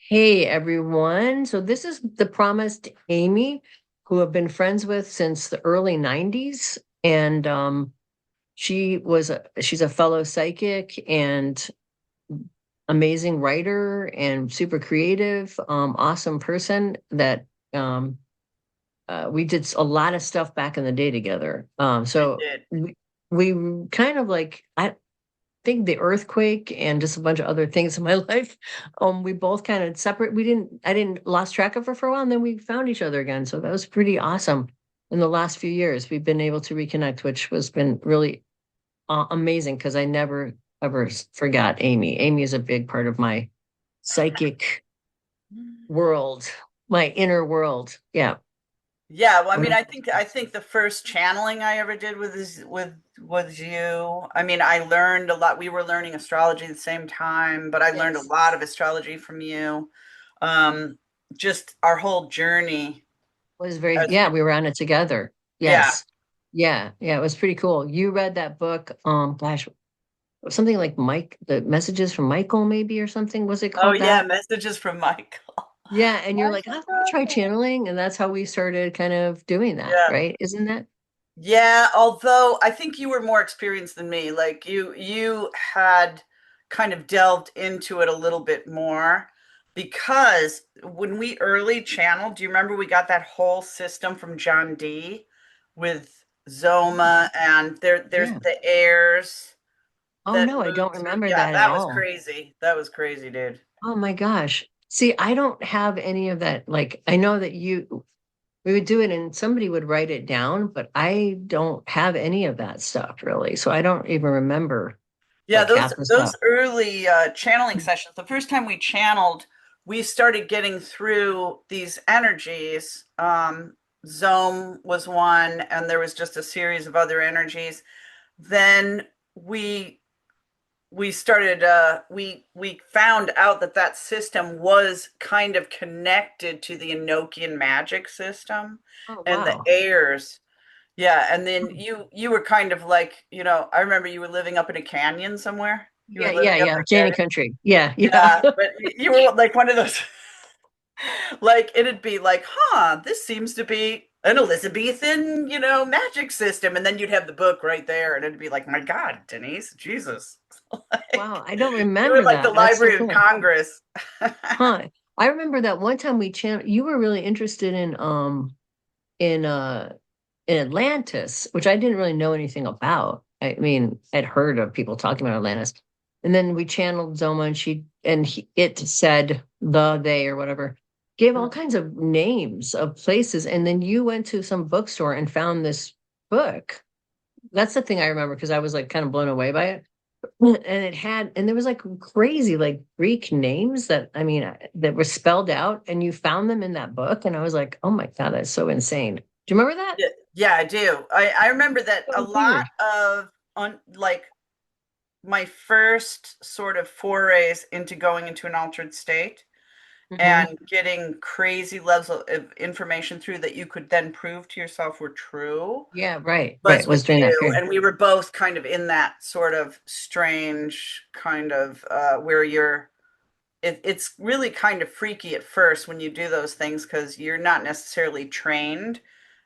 Hey everyone. So this is the promised Amy, who I've been friends with since the early 90s. And she's a fellow psychic and amazing writer and super creative, awesome person that we did a lot of stuff back in the day together. I So did. we kind of like I think the earthquake and just a bunch of other things in my life. We both kind of separate. I didn't lost track of her for a while, and then we found each other again. So that was pretty awesome. In the last few years, we've been able to reconnect, which was been really amazing because I never ever forgot Amy. Amy is a big part of my psychic world, my inner world. Yeah. Yeah, well, I mean, What- I think the first channeling I ever did with you. I mean, I learned a lot. We were learning astrology at the same time, but I learned a Yes. lot of astrology from you. Um, just our whole journey Was very, as yeah, we were on it together. yeah. Yes. Yeah. Yeah. It was pretty cool. You read that book. Gosh, something like the messages from Michael, maybe, or something. Was it Oh called yeah, that? messages from Michael. Yeah. And you're I like, I want to forgot try that. channeling. And that's how we started kind of doing that, Yeah. right? Isn't that? Yeah, although I think you were more experienced than me. Like you had kind of delved into it a little bit more because when we early channeled, do you remember we got that whole system from John D with Zoma and there's Yeah. the airs Oh, that no, I don't move through. remember Yeah, that at that was all. crazy. That was crazy, dude. Oh, my gosh. See, I don't have any of that. Like, I know that we would do it and somebody would write it down, but I don't have any of that stuff really. So I don't even remember Yeah, like those half the those stuff. early channeling sessions, the first time we channeled, we started getting through these energies. Zome was one, and there was just a series of other energies. Then we we started we found out that that system was kind of connected to the Enochian magic system Oh, and the wow. airs. Yeah, and then you were kind of like, I remember you were living up in a canyon somewhere. You were Yeah, living yeah, up yeah. in a Candy canyon. Country. Yeah, yeah. Yeah, but you were like one of those like it'd be like, this seems to be an Elizabethan, magic system. And then you'd have the book right there, and it'd be like, my God, Denise, Jesus. Wow, Like I don't you were remember like the that. That's so Library of cool. Congress. Huh. I remember that one time you were really interested in uh in Atlantis, which I didn't really know anything about. I mean, I'd heard of people talking about Atlantis. And then we channeled Zoma and it said they or whatever, gave all kinds of names of places. And then you went to some bookstore and found this book. That's the thing I remember because I was like kind of blown away by it. And there was like crazy like Greek names that I mean that were spelled out and you found them in that book. And I was like, oh my God, that's so insane. Do you remember that? Yeah, yeah, I do. I remember that a So lot weird. of on like my first sort of forays into going into an altered state Hmm. and getting crazy levels of information through that you could then prove to yourself were true Yeah, right, right. was Was with during that you. period. And we were both kind of in that sort of strange kind of where it's really kind of freaky at first when you do those things because you're not necessarily trained.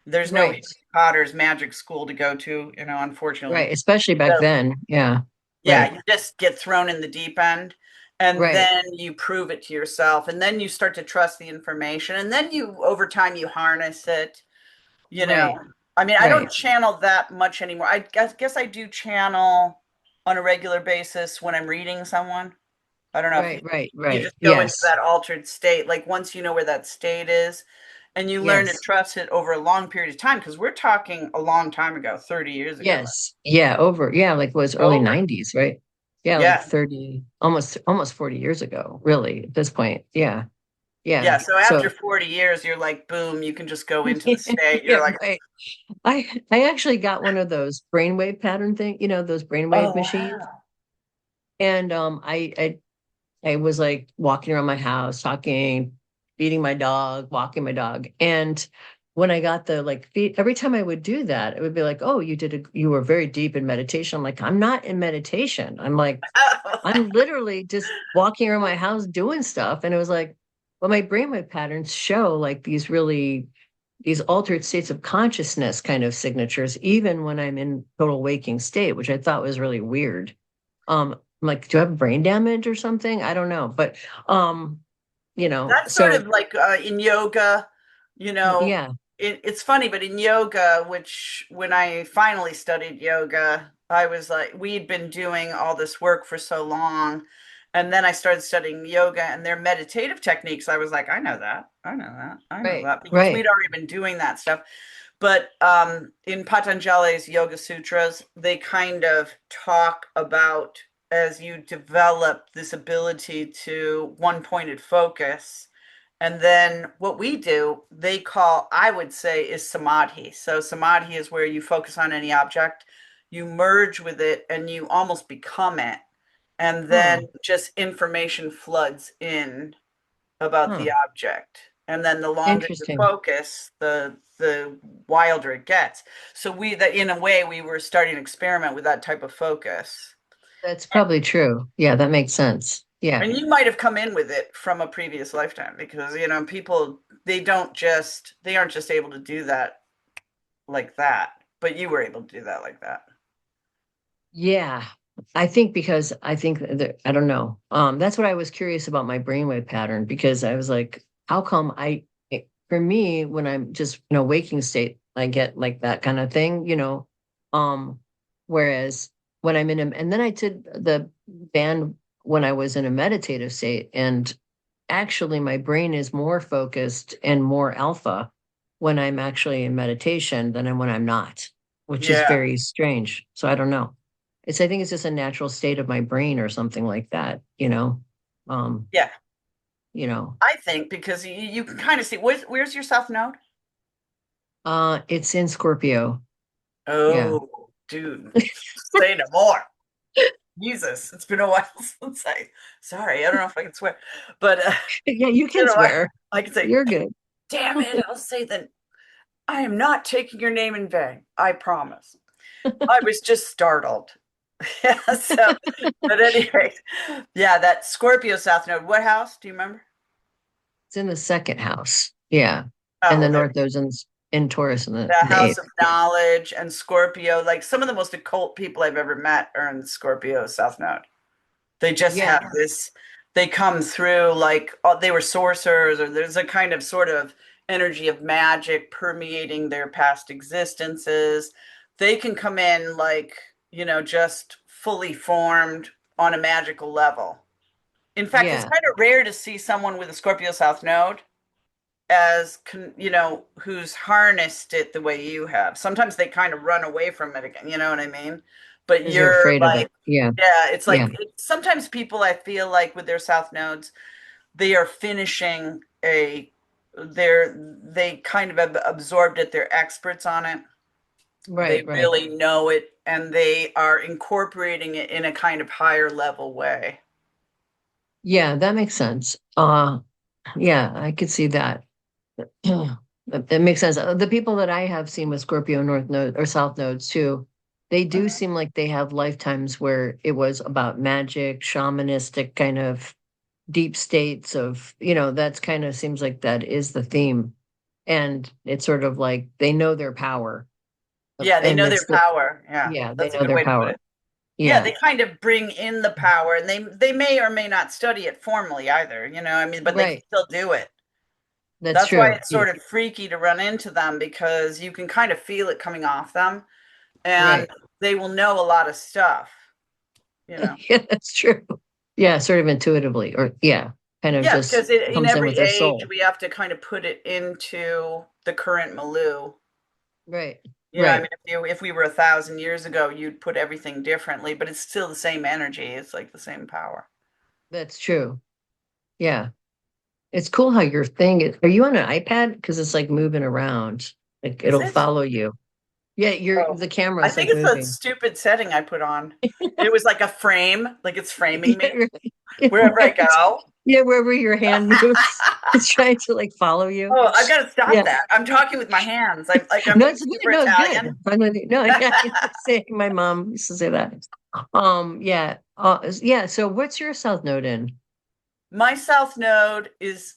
There's no Harry Right, Potter's magic school to go to, unfortunately. right. Especially back So then. Yeah, yeah, right, you just get thrown in the deep end and right, then you prove it to yourself and then you start to trust the information and then you over time you harness it, you know. right, I mean, I don't right, channel that much anymore. I guess I do channel on a regular basis when I'm reading someone. I don't know if right, right, you right. just go into Yes, that altered state like once you know where that state is and you learn to yes, trust it over a long period of time because we're talking a long time ago, 30 years ago. yes. Yeah, yeah, like it was early Over. 90s, right? Yeah, like Yeah. 30, almost 40 years ago, really, at this point. Yeah, Yeah, yeah. so after So 40 years, you're like, boom, you can just go into the state. You're yeah, like, right. I actually got one of those brainwave pattern thing, those brainwave oh, machines. wow. And I was like walking around my house, talking, feeding my dog, walking my dog. And when I got the like feed, every time I would do that, it would be like, oh, you were very deep in meditation. I'm like, I'm not in meditation. I'm like, I'm literally just walking around my house doing stuff. And it was like, well, my brainwave patterns show like these altered states of consciousness kind of signatures, even when I'm in total waking state, which I thought was really weird. I'm like, do I have brain damage or something? I don't know. But That's sort so of like in yoga, you know, yeah, it's funny, but in yoga, which when I finally studied yoga, I was like, we'd been doing all this work for so long. And then I started studying yoga and their meditative techniques. I was like, I know that. I know that. I know right, that because right. we'd already been doing that stuff. But in Patanjali's Yoga Sutras, they kind of talk about as you develop this ability to one pointed focus. And then what we do, they call, I would say, is samadhi. So samadhi is where you focus on any object, you merge with it, and you almost become it. And Huh, then just information floods in about huh. the object. And then the longer you Interesting. focus, the wilder it gets. So we that in a way we were starting to experiment with that type of focus. That's probably true. Yeah, that makes sense. Yeah. And you might have come in with it from a previous lifetime because people they aren't just able to do that like that, but you were able to do that like that. Yeah. I think because I think that I don't know. That's what I was curious about my brainwave pattern because I was like, how come for me, when I'm just in a waking state, I get like that kind of thing. Um, whereas when I'm and then I did the band when I was in a meditative state, and actually my brain is more focused and more alpha when I'm actually in meditation than when I'm not, which is Yeah. very strange. So I don't know. I think it's just a natural state of my brain or something like that. Um, Yeah. you know, I think because you can kind of see where's your south node? it's in Scorpio. Yeah. Oh, dude, say no more. Jesus, it's been a while since sorry, I don't know if I can swear, but Yeah, you you can know, swear. I can say, You're good. damn it, I'll say that I am not taking your name in vain. I promise. I was just startled. Yeah, so, but anyway, yeah, that Scorpio South Node. What house? Do you remember? It's in the second house. Yeah. Oh, And the well, there North Node's in Taurus in the the House eighth. of Yeah. Knowledge and Scorpio. Like some of the most occult people I've ever met are in Scorpio South Node. They just Yeah. have this, they come through like they were sorcerers, or there's a kind of sort of energy of magic permeating their past existences. They can come in like, just fully formed on a magical level. In fact, it's Yeah. kind of rare to see someone with a Scorpio South Node as who's harnessed it the way you have. Sometimes they kind of run away from it again, you know what I mean? But Because they're you're afraid of it. like, Yeah. yeah, it's Yeah. like sometimes people I feel like with their south nodes, they are finishing they kind of have absorbed it, they're experts on it. They Right, right. really know it and they are incorporating it in a kind of higher level way. Yeah, that makes sense. Yeah, I could see that. That makes sense. The people that I have seen with Scorpio North Node or South Nodes too, they do Mhm. seem like they have lifetimes where it was about magic, shamanistic kind of deep states that's kind of seems like that is the theme. And it's sort of like they know their power. Yeah, they And know their it's the power. Yeah, yeah, they that's a know good their way to put power. it. Yeah, Yeah, they kind of bring in the power and they may or may not study it formally either, I mean, but they can right. still do it. That's That's why true. it's Yeah, sort of freaky to run into them because you can kind of feel it coming off them and right. they will know a lot of stuff, you know. Yeah, that's true. Yeah, sort of intuitively, or yeah, kind of Yeah, just because in comes in with every their age soul. we have to kind of put it into the current milieu. Right. I mean, Right. if we were 1,000 years ago, you'd put everything differently, but it's still the same energy. It's like the same power. That's true. Yeah. It's cool how your thing is. Are you on an iPad? Because it's like moving around. Like Is it'll it? follow you. Yeah, Oh, the camera I is think like it's a moving. stupid setting I put on. It was like a frame, like it's framing Yeah, me right. wherever I Right. go. Yeah, wherever your hand moves, it's trying to like follow you. Oh, I've got to stop Yeah. that. I'm talking with my hands. I'm No, being it's good. super No, it's good. Italian. I'm with you. No, yeah, it's saying my mom used to say that. Yeah. Yeah. So what's your south node in? My south node is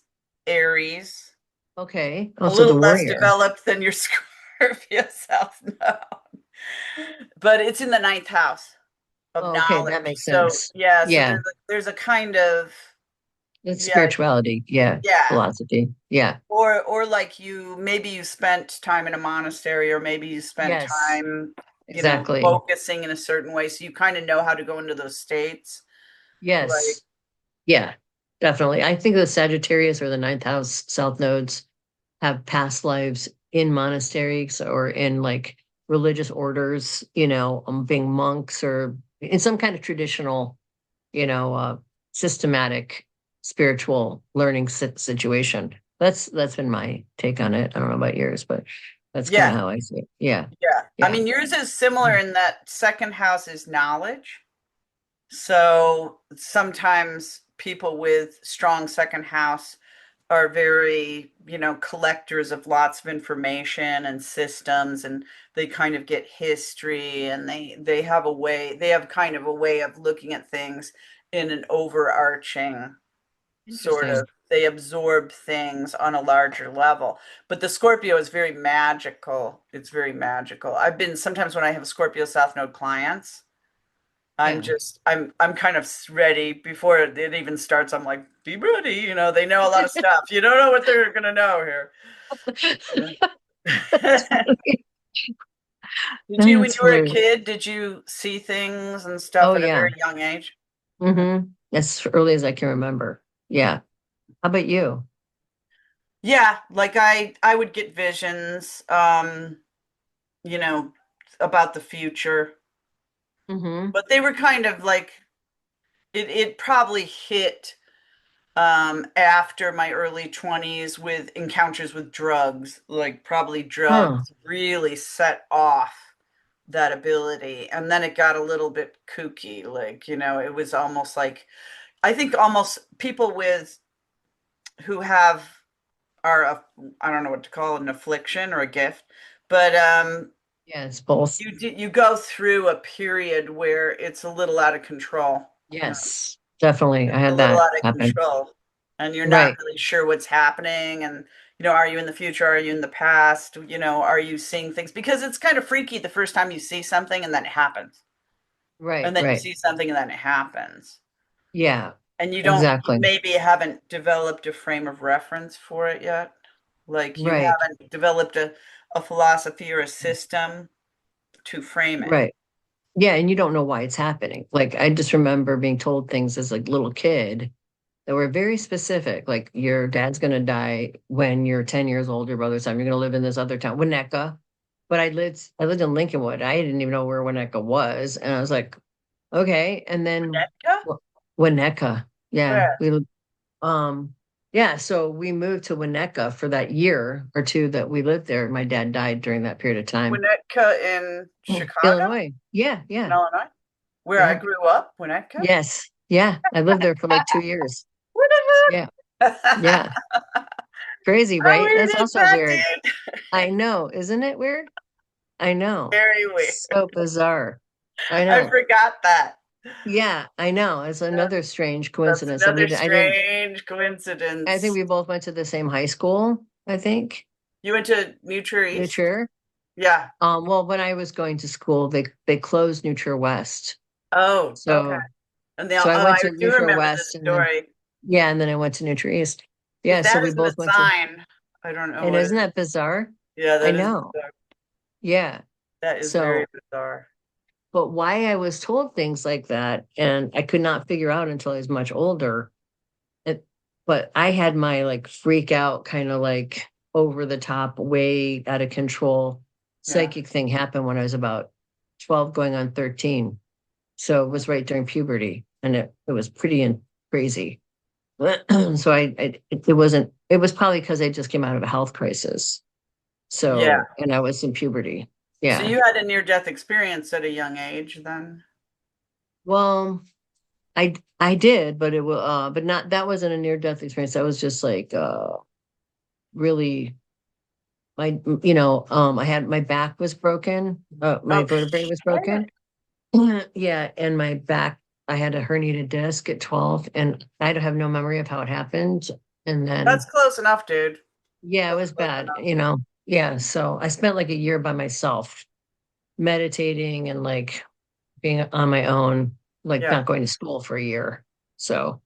Okay. a Also the little less warrior. developed than your Scorpio South Node, but it's in the ninth house of Okay, knowledge. that makes So sense. yeah, so Yeah. there's a kind of It's yeah spirituality. Yeah. yeah, Philosophy. Yeah. or like maybe you spent time in a monastery, or maybe you spent Yes. time Exactly. focusing in a certain way, so you kind of know how to go into those states. Like Yes. Yeah. Definitely. I think the Sagittarius or the ninth house south nodes have past lives in monasteries or in like religious orders, being monks or in some kind of traditional, systematic spiritual learning situation. That's been my take on it. I don't know about yours, but that's kind of yeah, how I see it. Yeah. yeah. I Yeah. mean, yours is similar in that second house is knowledge. So sometimes people with strong second house are very, collectors of lots of information and systems, and they kind of get history, and they have kind of a way of looking at things in an overarching sort of, Interesting. they absorb things on a larger level. But the Scorpio is very magical. It's very magical. I've been sometimes when I have Scorpio South Node clients, Yeah. I'm kind of ready before it even starts. I'm like, be ready. They know a lot of stuff. You don't know what they're gonna know here. That's Yeah. funny. Did you, when That's you were a hilarious. kid, did you see things and stuff Oh at a yeah. very young age? As early as I can remember. Yeah. How about you? Yeah, like I would get visions, you know, about the future, Mm-hmm. but they were kind of like it probably hit after my early 20s with encounters with drugs. Like probably Huh. drugs really set off that ability, and then it got a little bit kooky. Like, it was almost like, I think almost people with who have are I don't know what to call it, an affliction or a gift, but Yeah, it's both. you go through a period where it's a little out of control. Yes, definitely. I A had little that out of happen. control, and you're not Right, really sure what's happening. And are you in the future, are you in the past, are you seeing things, because it's kind of freaky the first time you see something and then it happens, right, and then you right. see something and then it happens, Yeah, and you exactly. maybe haven't developed a frame of reference for it yet. Like you Right, haven't developed a philosophy or a system to frame it. right. Yeah, and you don't know why it's happening. Like I just remember being told things as a little kid that were very specific. Like your dad's gonna die when you're 10 years old, your brother's time, you're gonna live in this other town, Winnetka. But I lived in Lincolnwood. I didn't even know where Winnetka was. And I was like, okay. And then Winnetka? Winnetka. Yeah. Where? Um, yeah, so we moved to Winnetka for that year or two that we lived there. My dad died during that period of time. Winnetka in Chicago? Illinois. Yeah, In yeah, Illinois? Where I yeah. grew up? Winnetka? Yes. Yeah. I lived there for like 2 years. What Yeah. the heck? Yeah. Crazy, How right? weird That's is also that, weird. dude? I know. Isn't it weird? I know. Very weird. So bizarre. I I know. forgot that. Yeah, I know. It's another strange That's coincidence. And another I didn't, strange I think coincidence. we both went to the same high school, I think. You went to New Trier New East? Trier. Yeah. Well, when I was going to school, they closed New Trier West. Oh, okay. So And so I went I to do New Trier remember this West and then story. yeah, and then I went to New Trier East. If Yeah, so that we isn't a both went to, sign, I don't know and what it isn't is. that bizarre? Yeah, I that is know. bizarre. Yeah. That is very So, bizarre. but why I was told things like that and I could not figure out until I was much older. It, but I had my like freak out kind of like over the top, way out of control Yeah. psychic thing happened when I was about 12 going on 13. So it was right during puberty and it was pretty crazy. So it was probably because I just came out of a health crisis. Yeah. So, and I was in puberty. So Yeah. you had a near-death experience at a young age then? Well, I did, but it was, but not, that wasn't a near death experience. That was just like, really, I had, my back was broken. My Oh, vertebrae was shit. broken. Yeah. And my back, I had a herniated disc at 12 and I don't have no memory of how it happened. And That's then, close enough, dude. yeah, it That's was close bad, enough. Yeah. So I spent like a year by myself, meditating and like being on my own, like Yeah. not going to school for a year. So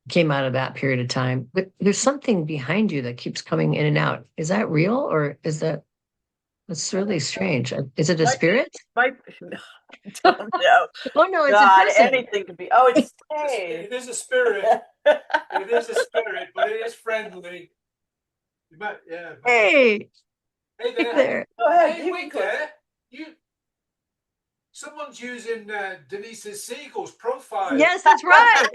came out of that period of time. But there's something behind you that keeps coming in and out. Is that real or is that's really strange? Is it a Might be, spirit? might be, no, I don't know. Oh no, it's a God, person. anything could be. Oh, it's It Dave. is a spirit. It is a spirit, but it is friendly. You might, yeah. Hey, Hey hey there. there. Go ahead. Hey, wait there. You. Someone's using Denise's Siegel's profile. Yes, that's right.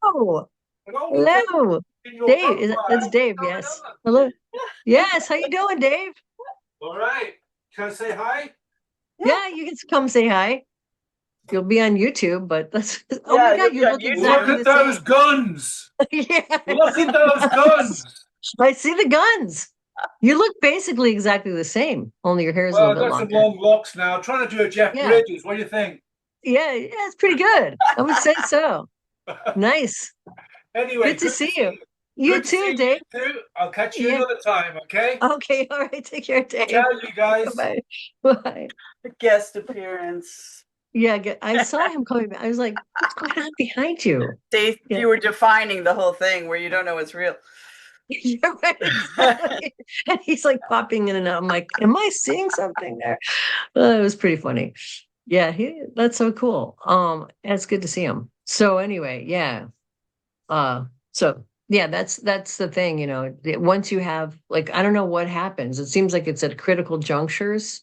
Hello. Hello, Hello. in your Dave, profile. that's Dave, What's going yes. on? Hello. Yes, how you doing, Dave? All right. Can I say hi? Yeah. Yeah, you can come say hi. You'll be on YouTube, but that's oh my Yeah, God, he'll you be on look Look YouTube. exactly at the those same. guns. Look at those Yes. guns. I see the guns. You look basically exactly the same, only your hair is a Well, little I've bit got some longer. long locks now. I'm trying to do a Jeff Yeah, Bridges. What do you think? yeah, it's pretty good. I would say so. Nice. Anyway, Good to good to see see you. you. You Good to too, see Dave. you too. I'll catch you Yeah. another time, okay? Okay. All right. Take care, Dave. Ciao, you guys. Bye. Bye. A guest appearance. Yeah, I saw him coming back. I was like, what's going on behind you? Dave, Yeah. you were defining the whole thing where you don't know what's real. You're right, exactly. And he's like popping in and out. I'm like, am I seeing something there? It was pretty funny. Yeah, that's so cool. It's good to see him. So anyway, yeah. So yeah, that's the thing, once you have like I don't know what happens. It seems like it's at critical junctures.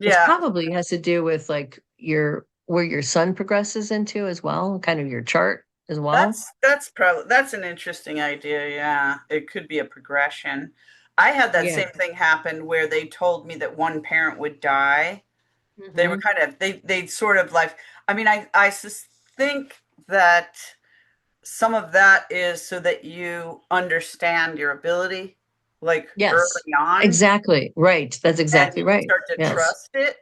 It's Yeah. probably has to do with like your where your sun progresses into as well, kind of your chart as well. That's probably that's an interesting idea. Yeah, it could be a progression. I had that Yeah. same thing happen where they told me that one parent would die. They were Hmm. kind of they sort of like. I mean, think that some of that is so that you understand your ability, like Yes, early on, exactly. Right. That's and exactly you can right. start to Yes, trust it.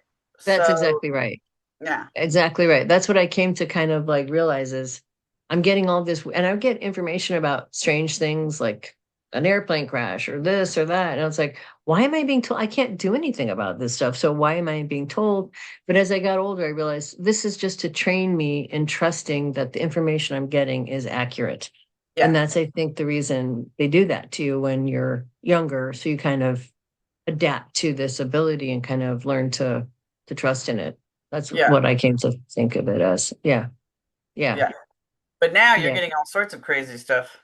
that's So exactly right. yeah, Exactly right. That's what I came to kind of like realize is I'm getting all this, and I get information about strange things like an airplane crash or this or that. And I was like, why am I being told? I can't do anything about this stuff. So why am I being told? But as I got older, I realized this is just to train me in trusting that the information I'm getting is accurate. yeah, And that's, I think, the reason they do that to you when you're younger. So you kind of adapt to this ability and kind of learn to trust in it. That's yeah, what I came to think of it as. Yeah. Yeah. yeah. But now you're Yeah. getting all sorts of crazy stuff.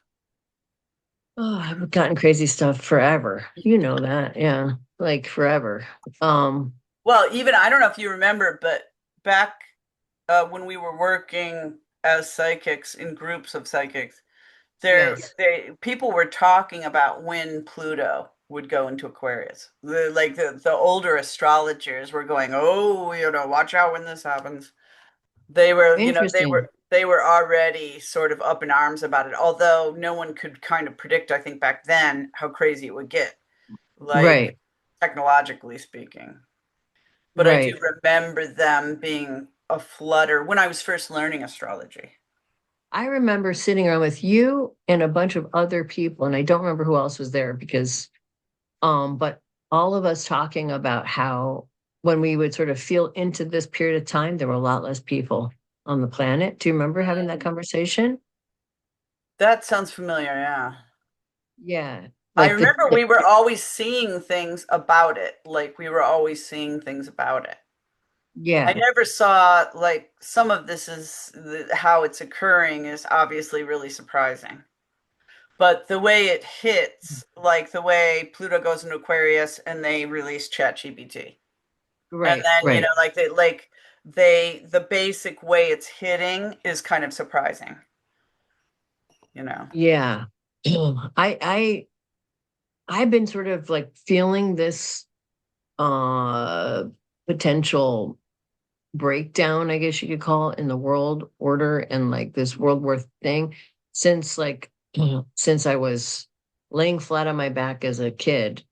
Oh, I've gotten crazy stuff forever. You know that. Yeah. Like forever. Um, Well, even I don't know if you remember, but back when we were working as psychics in groups of psychics, yes. people were talking about when Pluto would go into Aquarius. The older astrologers were going, "Oh, watch out when this happens." They were, Interesting. they were already sort of up in arms about it. Although no one could kind of predict, I think back then, how crazy it would get, like Right. technologically speaking. But I do Right. remember them being a flutter when I was first learning astrology. I remember sitting around with you and a bunch of other people, and I don't remember who else was there because but all of us talking about how when we would sort of feel into this period of time, there were a lot less people on the planet. Do you remember having that conversation? That sounds familiar, yeah. Yeah. I Like remember we were always seeing things about it. Like we were always seeing things about it. I yeah, never saw like some of this is how it's occurring is obviously really surprising. But the way it hits, like the way Pluto goes into Aquarius and they release ChatGPT. And right, then, right. the basic way it's hitting is kind of surprising, you know. Yeah. I I've been sort of like feeling this uh potential breakdown, I guess you could call it, in the world order and like this world war thing since like since I was laying flat on my back as a kid,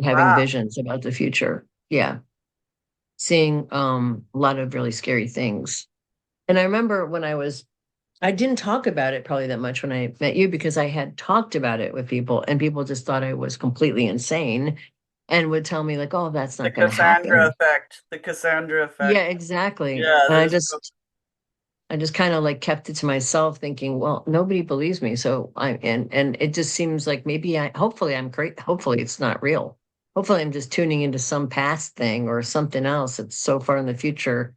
having Wow. visions about the future. Yeah. Seeing a lot of really scary things. And I remember when I was I didn't talk about it probably that much when I met you because I had talked about it with people and people just thought I was completely insane and would tell me like, oh, that's The not going to Cassandra happen. effect. The Cassandra effect. Yeah, exactly. Yeah, And there's I just kind of like kept it to myself thinking, well, nobody believes me. So and it just seems like maybe hopefully I'm great. Hopefully it's not real. Hopefully I'm just tuning into some past thing or something else that's so far in the future.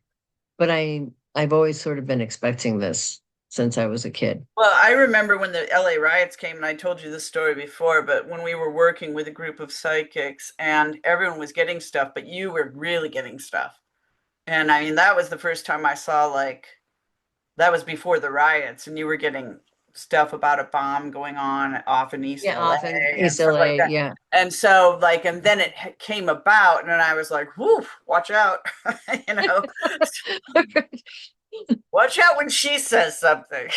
But I've always sort of been expecting this since I was a kid. Well, I remember when the LA riots came, and I told you this story before, but when we were working with a group of psychics and everyone was getting stuff, but you were really getting stuff. And I mean, that was the first time I saw, like, that was before the riots, and you were getting stuff about a bomb going on off in East Yeah, LA often and East stuff like LA. that. Yeah. And so, like, and then it came about, and I was like, whoo, watch out, you know, watch out when she says something.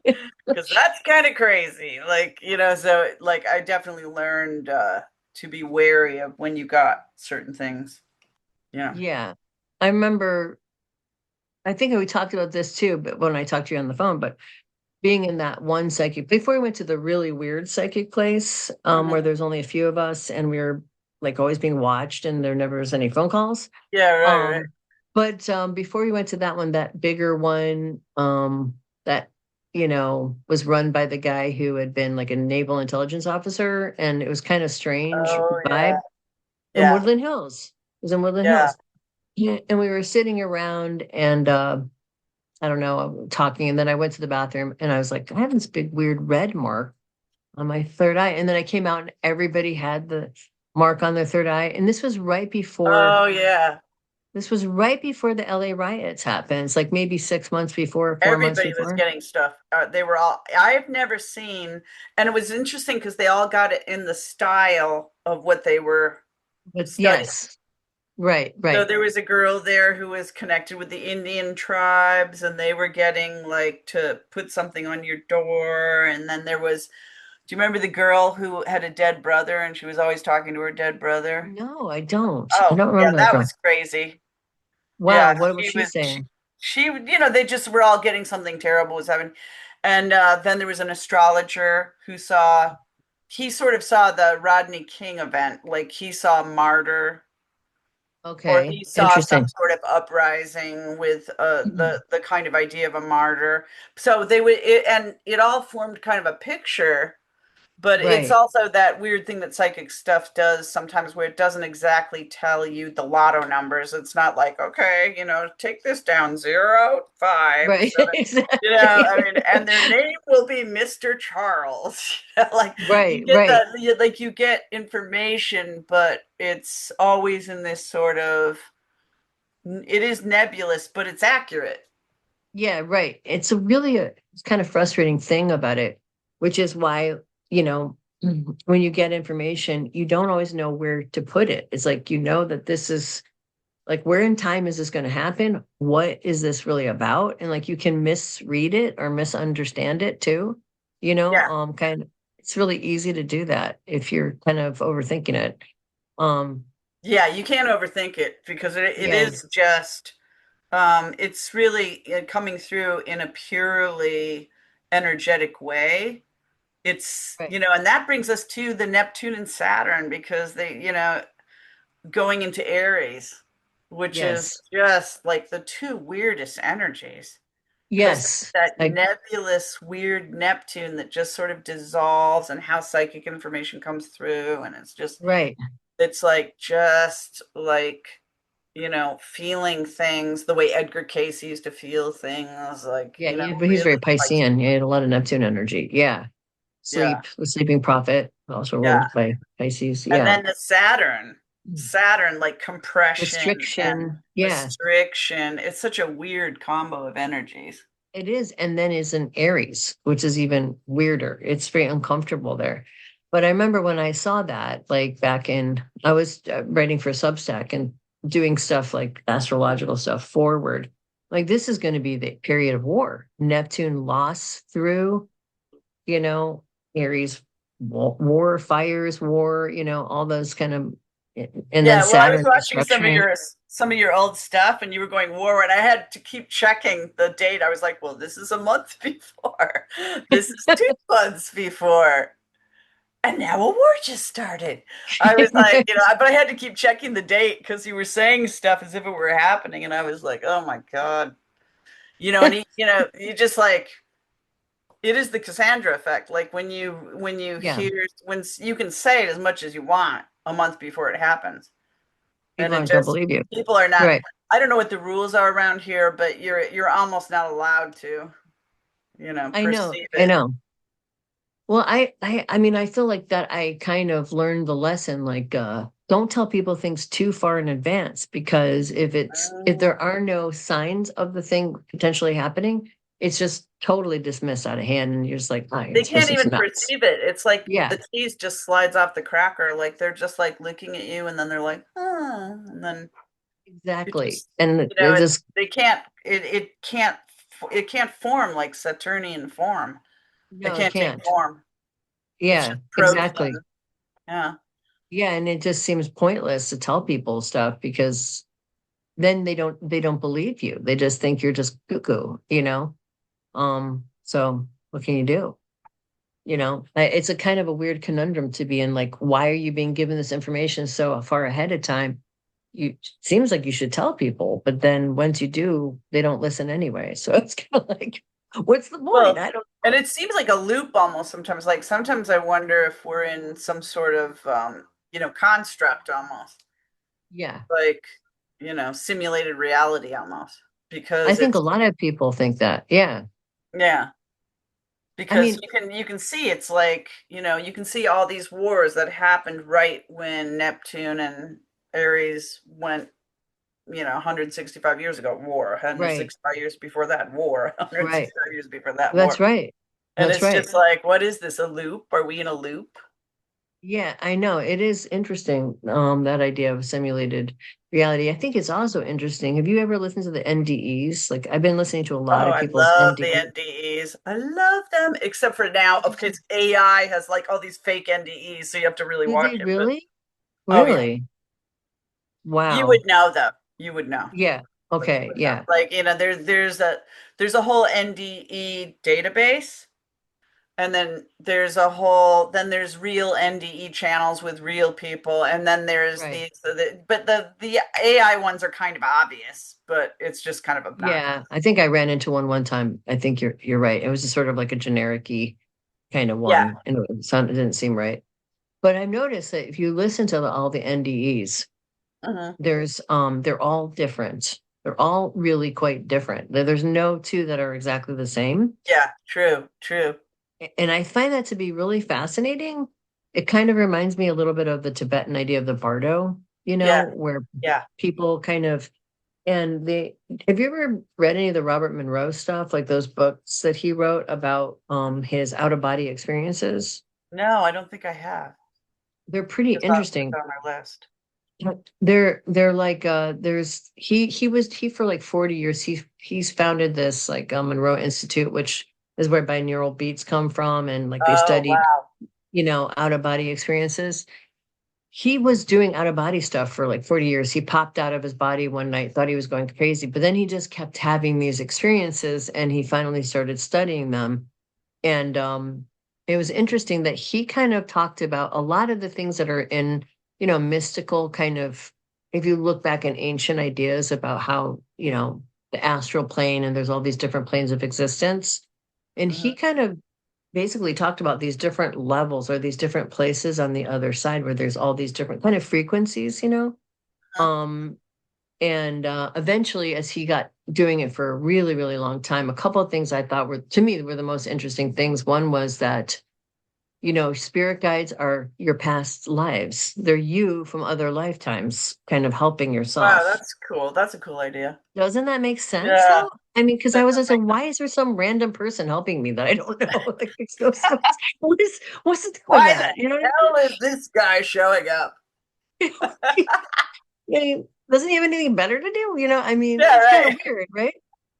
Because that's kind of crazy. Like, you know, so like I definitely learned to be wary of when you got certain things. Yeah. Yeah. I remember, I think we talked about this too, but when I talked to you on the phone, but being in that one psychic before we went to the really weird psychic place, where Mhm. there's only a few of us and we were like always being watched and there never was any phone calls. Yeah, right, right. But before we went to that one, that bigger one, that was run by the guy who had been like a naval intelligence officer, and it was kind of strange Oh, yeah. vibe in Yeah. Woodland Hills. It was in Woodland Yeah. Hills. Yeah, and we were sitting around and I don't know, talking, and then I went to the bathroom and I was like, I have this big weird red mark on my third eye. And then I came out and everybody had the mark on their third eye. And Oh, yeah. this was right before the LA riots happened. It's like maybe 6 months before, 4 months Everybody was before. getting stuff. They were all, I've never seen, and it was interesting because they all got it in the style of what they were But studying. yes, right, So right. there was a girl there who was connected with the Indian tribes, and they were getting like to put something on your door. And then there was, do you remember the girl who had a dead brother and she was always talking to her dead brother? No, I don't. I Oh, don't yeah, remember that that girl. was crazy. Yeah, Wow, what was she she was, saying? you know, they just were all getting something terrible was happening. And then there was an astrologer who saw, he sort of saw the Rodney King event, like he saw a martyr or Okay, he saw some interesting. sort of uprising with the kind of idea of a martyr. So they would, and it all formed kind of a picture. But it's Right. also that weird thing that psychic stuff does sometimes where it doesn't exactly tell you the lotto numbers. It's not like, okay, you know, take this down 0, 5, Right. 7. You know, Exactly. I mean, and their name will be Mr. Charles. Like you Right, get right. that, like you get information, but it's always in this sort of, it is nebulous, but it's accurate. Yeah, right. It's kind of frustrating thing about it, which is why, you know, when you get information, you don't always know where to put it. It's like, that this is like, where in time is this going to happen? What is this really about? And like, you can misread it or misunderstand it too, Yeah. kind of, it's really easy to do that if you're kind of overthinking it. Um, Yeah, you can't overthink it because it yeah, is just it's really coming through in a purely energetic way. It's, right. you know, and that brings us to the Neptune and Saturn because they, you know, going into Aries, which is Yes. just like the two weirdest energies because Yes. that Like, nebulous, weird Neptune that just sort of dissolves and how psychic information comes through. And it's just, right. it's like, just like, you know, feeling things the way Edgar Cayce used to feel things, like, Yeah, you know, yeah, but he's really very like, Piscean. He had a lot of Neptune energy. Yeah. yeah, The sleeping prophet, also yeah. ruled by Pisces. And Yeah. then the Saturn, like compression and Restriction. Yeah, restriction. It's such a weird combo of energies. it is. And then is in Aries, which is even weirder. It's very uncomfortable there. But I remember when I saw that, like I was writing for Substack and doing stuff like astrological stuff forward. Like, this is going to be the period of war. Neptune lost through, you know, Aries, war, fires, war, all those kind of And then Yeah, well, I was Saturn watching restructuring. some of your old stuff, and you were going war, and I had to keep checking the date. I was like, well, this is a month before, this is 2 months before, and now a war just started. I was like, but I had to keep checking the date because you were saying stuff as if it were happening, and I was like, oh my God, and you just like it is the Cassandra effect. Like when you Yeah, hear when you can say it as much as you want a month before it happens. And people it aren't going to just believe you. people are not. Right. I don't know what the rules are around here, but you're almost not allowed to, I know. perceive I it. know. Well, I mean, I feel like that I kind of learned the lesson, like, don't tell people things too far in advance, because if Mm. there are no signs of the thing potentially happening, it's just totally dismissed out of hand. And you're just like, oh, They this can't person's even nuts. perceive it. It's like Yeah, the cheese just slides off the cracker. Like they're just like looking at you, and then they're like, huh, and then it exactly. just, And it this, they can't. It can't form like Saturnian form. It no, it can't take can't. form. It's Yeah, just proton. exactly. Yeah. Yeah. And it just seems pointless to tell people stuff, because then they don't believe you. They just think you're just cuckoo. So what can you do? It's a kind of a weird conundrum to be in. Like, why are you being given this information so far ahead of time? You seems like you should tell people, but then once you do, they don't listen anyway. So it's kind of like, what's the point? Well, I don't and know. it seems like a loop almost sometimes. Like sometimes I wonder if we're in some sort of construct almost, Yeah. like, simulated reality almost. I Because think a it's lot of people think that. Yeah. yeah, I because mean, you can see it's like, you can see all these wars that happened right when Neptune and Aries went, 165 years ago, war, right, 165 years before that, war, right. 165 years before that, That's war. right. And That's it's right. just like, what is this? A loop? Are we in a loop? Yeah, I know. It is interesting, that idea of simulated reality. I think it's also interesting. Have you ever listened to the NDEs? Like, I've been listening to a lot Oh, of I people's love the NDEs. NDEs. I love them, except for now, of course, AI has like all these fake NDEs, so you have to really Do they watch it. But really? oh yeah, Really? you would Wow. know though. You would know. Yeah. Like you Okay. would know. Yeah. Like there's a whole NDE database, and then there's real NDE channels with real people, and then there's Right. but the AI ones are kind of obvious, but it's just kind of obnoxious. Yeah. I think I ran into one time. I think you're right. It was just sort of like a generic-y kind of Yeah. one, and it didn't seem right. But I've noticed that if you listen to all the NDEs, Mhm. they're all different. They're all really quite different. There's no two that are exactly the same. Yeah. True. True. And I find that to be really fascinating. It kind of reminds me a little bit of the Tibetan idea of the bardo, Yeah. where Yeah. people kind of, and they, have you ever read any of the Robert Monroe stuff, like those books that he wrote about his out of body experiences? No, I don't think I have. They're pretty Just on it's interesting. on my list. They're like, there's he for like 40 years he's founded this, like, Monroe Institute, which is where binaural beats come from, and like they Oh, studied, wow. out of body experiences. He was doing out of body stuff for like 40 years. He popped out of his body one night, thought he was going crazy, but then he just kept having these experiences, and he finally started studying them. And it was interesting that he kind of talked about a lot of the things that are in, mystical kind of, if you look back in ancient ideas about how, the astral plane, and there's all these different planes of existence. And Mhm. he kind of basically talked about these different levels, or these different places on the other side, where there's all these different kind of frequencies. Mhm. Um, and eventually, as he got doing it for a really, really long time, a couple of things I thought were, to me, were the most interesting things. One was that, spirit guides are your past lives. They're you from other lifetimes, kind of helping Wow, yourself. that's cool. That's a cool idea. Doesn't that make sense, Yeah, though? I mean, because I that was does just like, make why is there some random person helping me that I don't know? Like, makes no sense. What's the deal with Why the that? You know what I hell is this guy showing up? mean? Yeah, doesn't he have anything better to do? I mean, Yeah, it's kind of right. weird, right?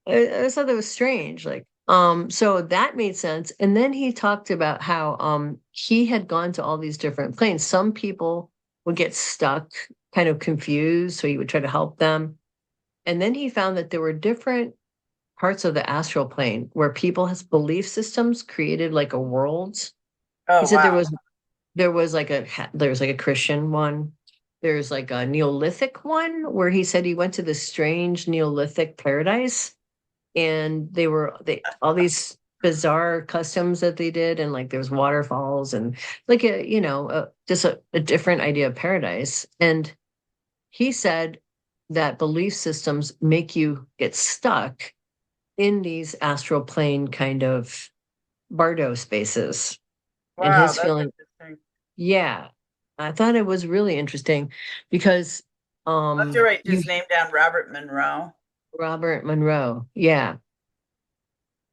I just thought that was strange. Like, so that made sense. And then he talked about how he had gone to all these different planes. Some people would get stuck, kind of confused, so he would try to help them. And then he found that there were different parts of the astral plane where people's belief systems created like a world. He Oh, said wow. there was like a Christian one. There's like a Neolithic one where he said he went to this strange Neolithic paradise, and they all these bizarre customs that they did, and like there's waterfalls and like just a different idea of paradise. And he said that belief systems make you get stuck in these astral plane kind of bardo spaces. And Wow, his that's feeling, interesting. yeah, I thought it was really interesting because I'll have to write you his name down, Robert Monroe. Robert Monroe, yeah.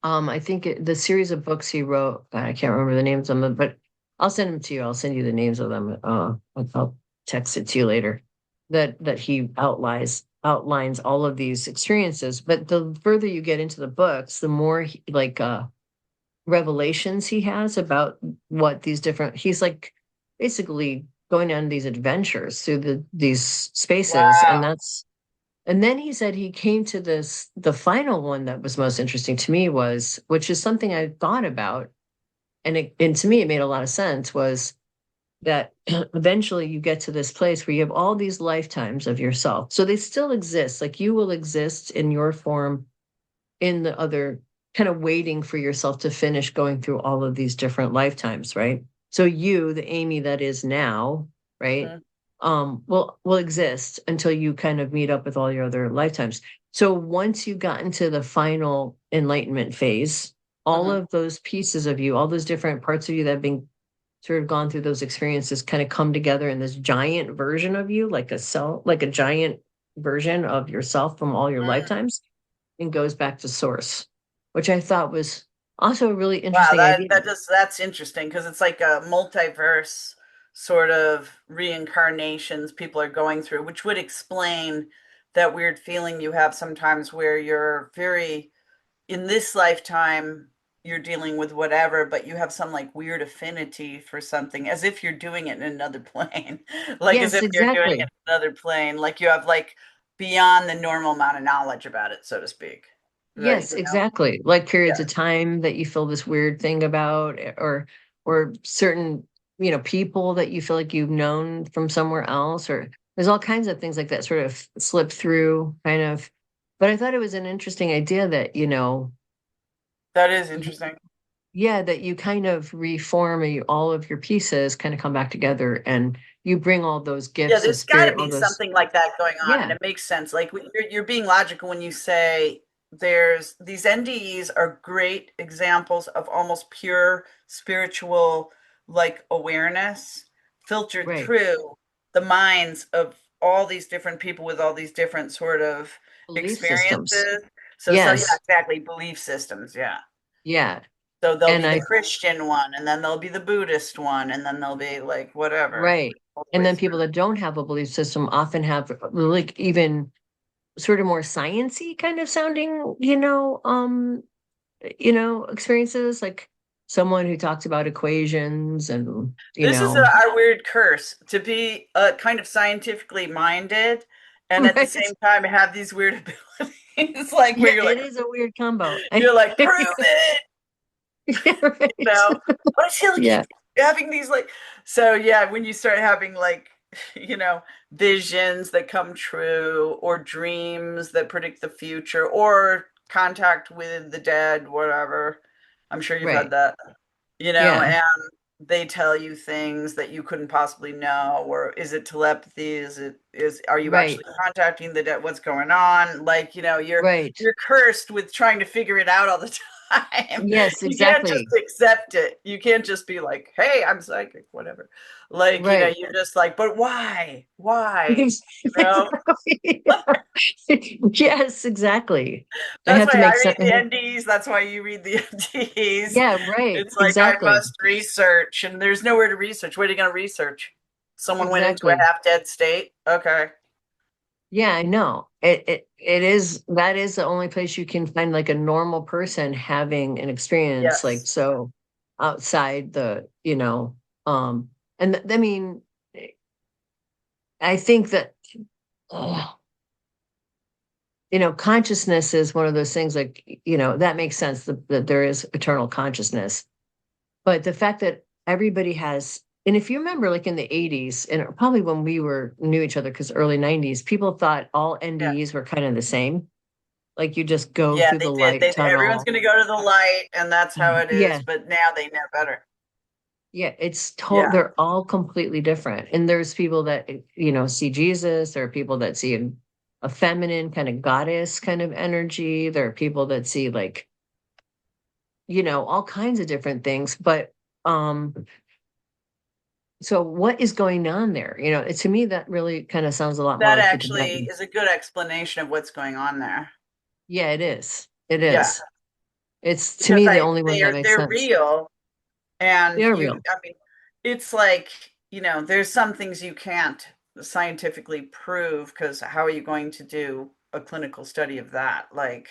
I think the series of books he wrote, I can't remember the names of them, but I'll send them to you. I'll send you the names of them. I'll text it to you later. That he outlines all of these experiences. But the further you get into the books, the more revelations he has about what these different. He's like basically going on these adventures through these spaces, and Wow. that's and then he said he came to the final one that was most interesting to me was, which is something I thought about, and to me it made a lot of sense, was that eventually you get to this place where you have all these lifetimes of yourself. So they still exist, like you will exist in your form in the other, kind of waiting for yourself to finish going through all of these different lifetimes, right? So you, the Amy that is now, right, Mhm. will exist until you kind of meet up with all your other lifetimes. So once you got into the final enlightenment phase, all Mhm. of those pieces of you, all those different parts of you that have been sort of gone through those experiences kind of come together in this giant version of you, like a cell, like a giant version of yourself from all your Mm. lifetimes, and goes back to source, which I thought was also a really Wow, interesting idea. that's interesting because it's like a multiverse sort of reincarnations people are going through, which would explain that weird feeling you have sometimes where you're very in this lifetime you're dealing with whatever, but you have some like weird affinity for something as if you're doing it in another plane. Like as Yes, if you're doing it exactly. in another plane, like you have like beyond the normal amount of knowledge about it, so to speak. Right, Yes, exactly. Like periods Yeah. of time that you feel this weird thing about, or certain, people that you feel like you've known from somewhere else, or there's all kinds of things like that sort of slip through kind of. But I thought it was an interesting idea that, That is y- interesting. yeah, that you kind of reform and all of your pieces kind of come back together, and you bring all those Yeah, gifts of there's got to spirit, all be those, something like that going on, and yeah, it makes sense. Like you're being logical when you say there's these NDEs are great examples of almost pure spiritual like awareness filtered right. through the minds of all these different people with all these different sort of Belief systems. experiences. So yeah, Yes. exactly. Belief systems. Yeah. Yeah. So there'll And be the I Christian one, and then there'll be the Buddhist one, and then there'll be like whatever Right. all the And way then through. people that don't have a belief system often have like even sort of more sciency kind of sounding, experiences, like someone who talks about equations and, This is our weird curse to be kind of scientifically minded and at the right. same time have these weird abilities. Like where Yeah, you're it like, is a weird combo. prove it, Yeah, right. Why does he keep Yeah, having these like so yeah, when you start having like, visions that come true or dreams that predict the future or contact with the dead, whatever. I'm sure you've had right. that. Yeah, And they tell you things that you couldn't possibly know, or is it telepathy? Are you right, actually contacting the dead? What's going on? Like, right. you're cursed with trying to figure it out all the time. Yes, You can't just exactly. accept it. You can't just be like, hey, I'm psychic, whatever. Like, Right. you're just like, but why? Why? You know? Yes, exactly. I That's have to why make I some. read the NDs. That's why you read the NDs. Yeah, right. It's like I Exactly. must research, and there's nowhere to research. What are you going to research? Someone went into a Exactly. half dead state. Okay. Yeah, I know. It is, that is the only place you can find like a normal person having an experience like Yes. so outside the, um and I mean I think that, consciousness is one of those things like, that makes sense that there is eternal consciousness. But the fact that everybody has, and if you remember, like in the 80s, and probably when we knew each other, because early 90s, people thought all Yeah. NDEs were kind of the same. Like you just go Yeah, through they the did. light Everyone's tunnel. going to go to the light, and that's how it is. Yeah. But now they know better. Yeah. Yeah. They're all completely different. And there's people that, see Jesus. There are people that see a feminine kind of goddess kind of energy. There are people that see like, all kinds of different things. But, so what is going on there? To me, that really kind of sounds a lot more That like the actually Tibetan. is a good explanation of what's going on there. Yeah, it is. It Yeah, is. It's to because me the I only one that makes they're sense. real, and They're you. real. I mean, it's like there's some things you can't scientifically prove because how are you going to do a clinical study of that? Like,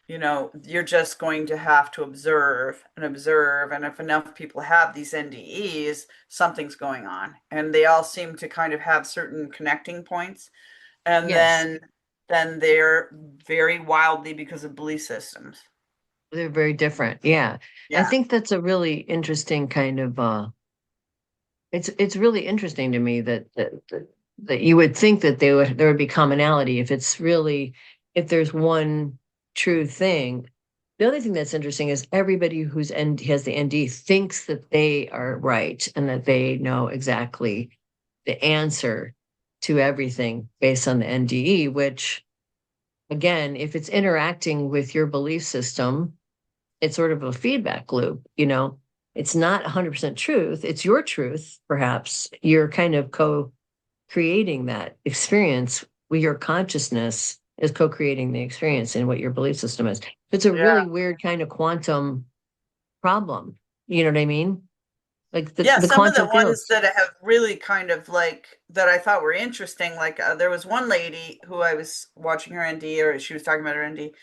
you're just going to have to observe and observe. And if enough people have these NDEs, something's going on. And they all seem to kind of have certain connecting points. And Yes, then they're very wildly because of belief systems. they're very different. Yeah. I Yeah. think that's a really interesting kind of it's really interesting to me that you would think that there would be commonality if there's one true thing. The other thing that's interesting is everybody has the ND thinks that they are right and that they know exactly the answer to everything based on the NDE, which again, if it's interacting with your belief system, it's sort of a feedback loop. It's not 100% truth. It's your truth, perhaps. You're kind of co-creating that experience with your consciousness is co-creating the experience in what your belief system is. It's a Yeah. really weird kind of quantum problem. You know what I mean? Like the, Yeah. the Some of the quantum ones fields. that have really kind of like that I thought were interesting, like there was one lady who I was watching her ND, or she was talking about her ND,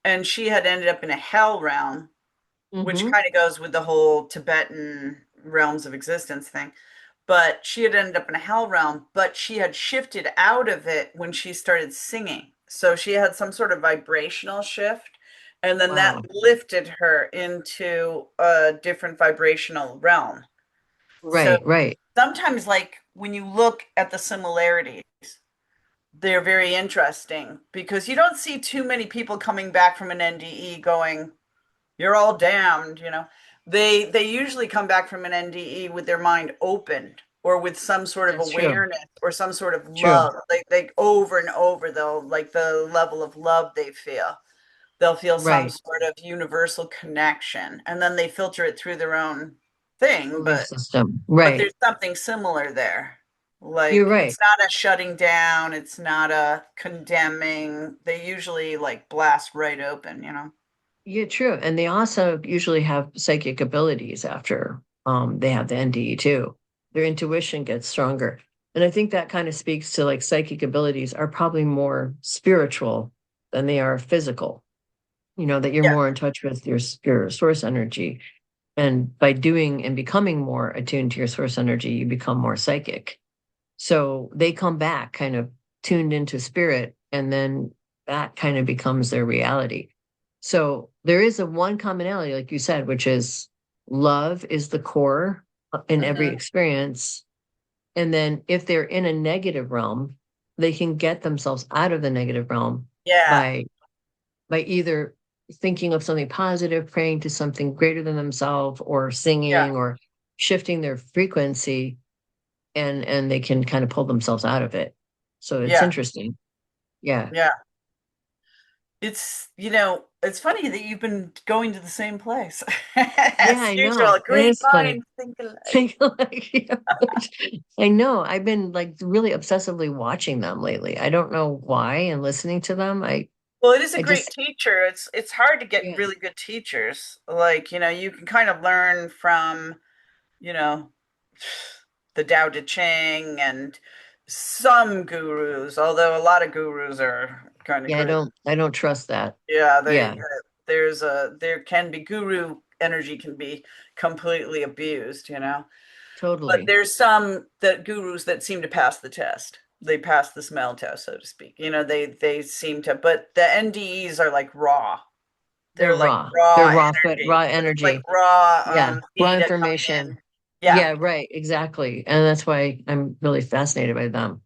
and she had ended up in a hell realm, which Hmm. kind of goes with the whole Tibetan realms of existence thing. But she had ended up in a hell realm, but she had shifted out of it when she started singing. So she had some sort of vibrational shift. And then that Wow. lifted her into a different vibrational realm. So Right, right. sometimes, like when you look at the similarities, they're very interesting because you don't see too many people coming back from an NDE going, you're all damned. They usually come back from an NDE with their mind opened or with some sort of That's true. awareness or some sort of True. love. They over and over, they'll like the level of love they feel. They'll feel some Right. sort of universal connection, and then they filter it through their own thing, Belief but system. there's Right. something similar there. You're Like right. it's not a shutting down, it's not a condemning. They usually like blast right open. Yeah, true. And they also usually have psychic abilities after they have the NDE too. Their intuition gets stronger. And I think that kind of speaks to like psychic abilities are probably more spiritual than they are physical. That you're Yeah. more in touch with your source energy. And by doing and becoming more attuned to your source energy, you become more psychic. So they come back kind of tuned into spirit, and then that kind of becomes their reality. So there is a one commonality, like you said, which is love is the core in every Mhm. experience. And then if they're in a negative realm, they can get themselves out of the negative realm Yeah. by either thinking of something positive, praying to something greater than themselves, or Yeah. singing or shifting their frequency, and they can kind of pull themselves out of it. So it's Yeah. interesting. Yeah. Yeah. It's funny that you've been going to the same place. Yeah, As I know. usual, It great is funny. minds think alike. Think like, yeah, I know. I've been like really obsessively watching them lately. I don't know why and listening to them. Well, it is a I great just teacher. It's hard to get yeah, really good teachers. Like, you can kind of learn from, you know, the Tao Te Ching and some gurus, although a lot of gurus are kind of yeah, crazy. I don't trust that. Yeah, Yeah. there can be guru energy can be completely abused. But Totally. there's some that gurus that seem to pass the test. They pass the smell test, so to speak. They seem to, but the NDEs are like raw. They're They're like raw. They're raw raw, raw energy. It's like energy. raw Yeah. Raw data coming in. information. Yeah. Yeah, right. Exactly. And that's why I'm really fascinated by them.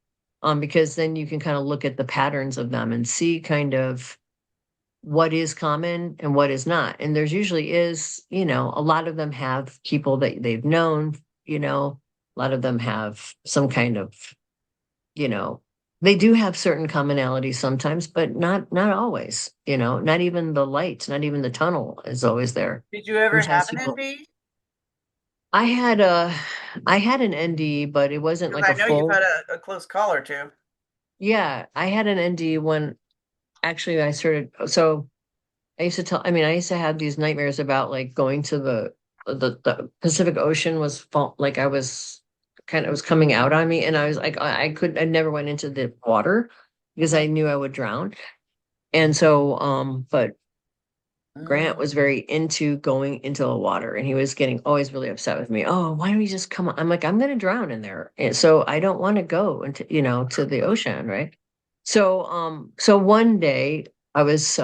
Because then you can kind of look at the patterns of them and see kind of what is common and what is not. And there's usually is, a lot of them have people that they've known, a lot of them have some kind of, you know, they do have certain commonalities sometimes, but not always, not even the light, not even the tunnel is always there. Did you ever Sometimes have an people ND? I had a I had an ND, but it wasn't Because like I a know you've full. had a close call or two. Yeah, I had an ND when actually I started. So I used to have these nightmares about like going to the Pacific Ocean was like I was it was coming out on me, and I was like I never went into the water because I knew I would drown. And so but Grant Mm. was very into going into the water, and he was getting always really upset with me. Oh, why don't we just come on? I'm like, I'm gonna drown in there. And so I don't want to go into, to the ocean, right? So one day I was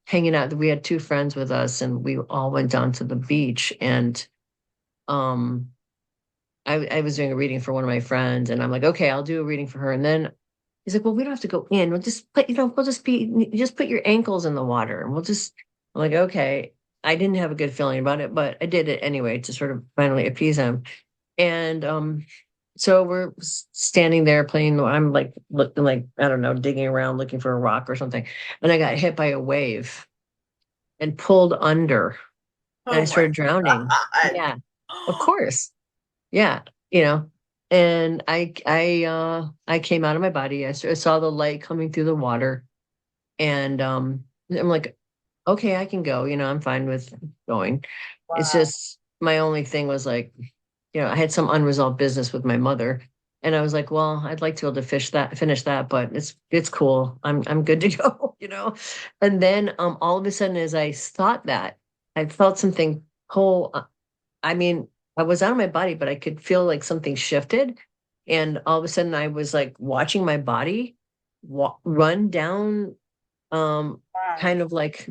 hanging out. We had two friends with us, and we all went down to the beach. And um, I was doing a reading for one of my friends, and I'm like, okay, I'll do a reading for her. And then he's like, well, we don't have to go in. We'll just put, we'll just put your ankles in the water, and we'll just. I'm like, okay. I didn't have a good feeling about it, but I did it anyway to sort of finally appease him. And so we're standing there playing. I'm like looking like I don't know, digging around looking for a rock or something, and I got hit by a wave and pulled under and I Oh my started drowning. God. Yeah, of course. Yeah, you know. And I came out of my body. I saw the light coming through the water, and I'm like, okay, I can go. I'm fine with going. It's Wow. just my only thing was like, I had some unresolved business with my mother, and I was like, well, I'd like to be able to finish that, but it's cool. I'm good to go, And then all of a sudden, as I thought that, I felt something pull. I mean, I was out of my body, but I could feel like something shifted, and all of a sudden, I was like watching my body run down, um, Wow. kind of like,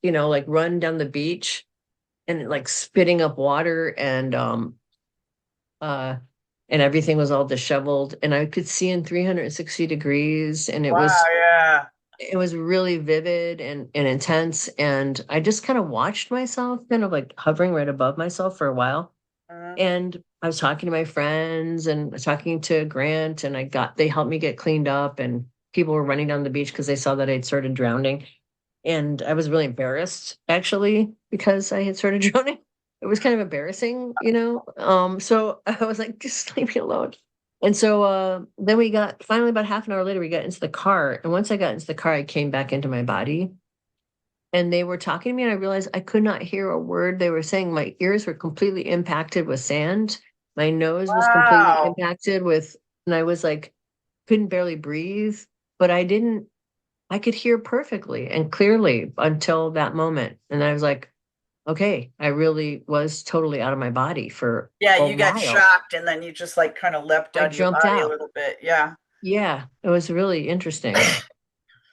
like run down the beach and like spitting up water uh and everything was all disheveled and I could see in 360 degrees and Wow. Yeah. it was really vivid and intense and I just kind of watched myself kind of like hovering right above myself for a while Mhm. and I was talking to my friends and talking to Grant and they helped me get cleaned up and people were running down the beach because they saw that I'd started drowning and I was really embarrassed actually because I had started drowning. It was kind of embarrassing, So I was like, just leave me alone. And so then we got finally about half an hour later, we got into the car. And once I got into the car, I came back into my body and they were talking to me, and I realized I could not hear a word they were saying. My ears were completely impacted with sand. My nose was completely Wow. impacted and I was like, couldn't barely breathe, but I could hear perfectly and clearly until that moment. And I was like, okay, I really was totally out of my body for Yeah, a you got while. shocked and then you just like kind of leapt I out of your jumped body a out. little bit. Yeah. Yeah, it was really interesting.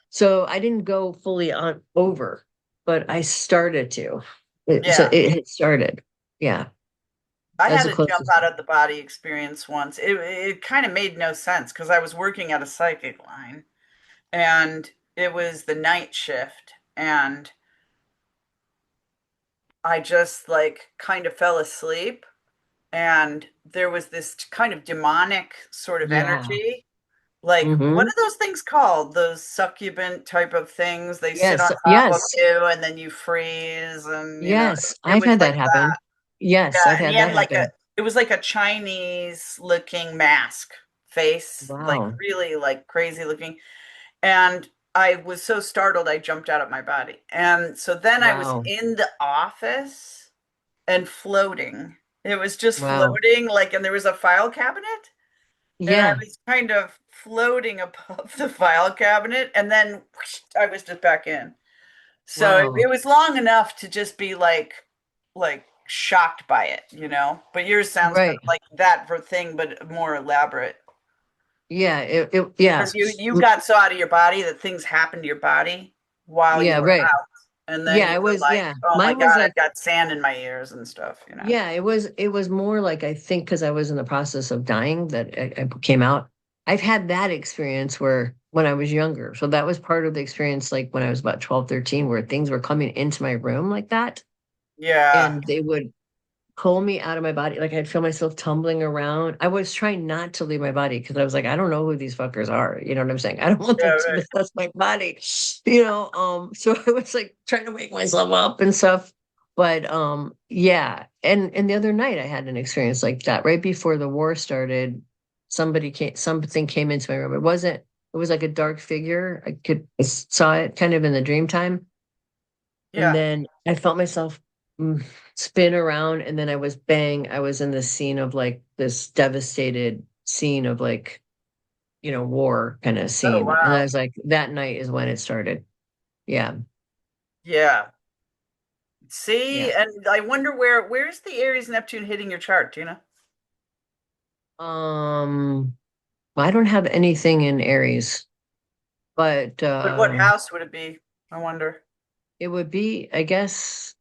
So I didn't go fully on over, but I started to. So Yeah. it had started. Yeah, I that's had the a jump closest. out of the body experience once. It kind of made no sense because I was working at a psychic line and it was the night shift and I just like kind of fell asleep and there was this kind of demonic sort of Yeah. energy. Like, what Hmm. are those things called? Those succubant type of things. They sit on Yes. top of Yes. you and then you freeze and Yes. it I've was had like that that. happen. Yes, Yeah, I've and he had had that like happen. it was like a Chinese looking mask face, like Wow. really like crazy looking. And I was so startled I jumped out of my body. And so then I was Wow. in the office and floating. It was just Wow. floating, like, and there was a file cabinet, and I Yeah. was kind of floating above the file cabinet, and then whoosh, I was just back in. So it Wow. was long enough to just be like shocked by it, but yours sounds kind Right. of like that for thing, but more elaborate. Yeah. Yeah. Because you got so out of your body that things happened to your body while you Yeah. were Right. out. And then Yeah. you It were was, like, yeah. oh my Mine was God, like, I've got sand in my ears and stuff. yeah, it was more like, I think because I was in the process of dying that I came out. I've had that experience where when I was younger. So that was part of the experience, like when I was about 12, 13, where things were coming into my room like that. Yeah. And they would pull me out of my body. Like I'd feel myself tumbling around. I was trying not to leave my body because I was like, I don't know who these fuckers are. You know what I'm saying? I don't want Yeah, them to right. possess my body. So I was like trying to wake myself up and stuff. But yeah. And the other night I had an experience like that. Right before the war started, something came into my room. It was like a dark figure. I saw it kind of in the dream time. And Yeah. then I felt myself mm, spin around, and then I was in this scene of like this devastated scene of like, war kind of Oh, scene. And I wow. was like, that night is when it started. Yeah. Yeah. See, Yeah. and I wonder where's the Aries Neptune hitting your chart, do you know? Um, I don't have anything in Aries, but But what house would it be? I wonder. it would be, I guess,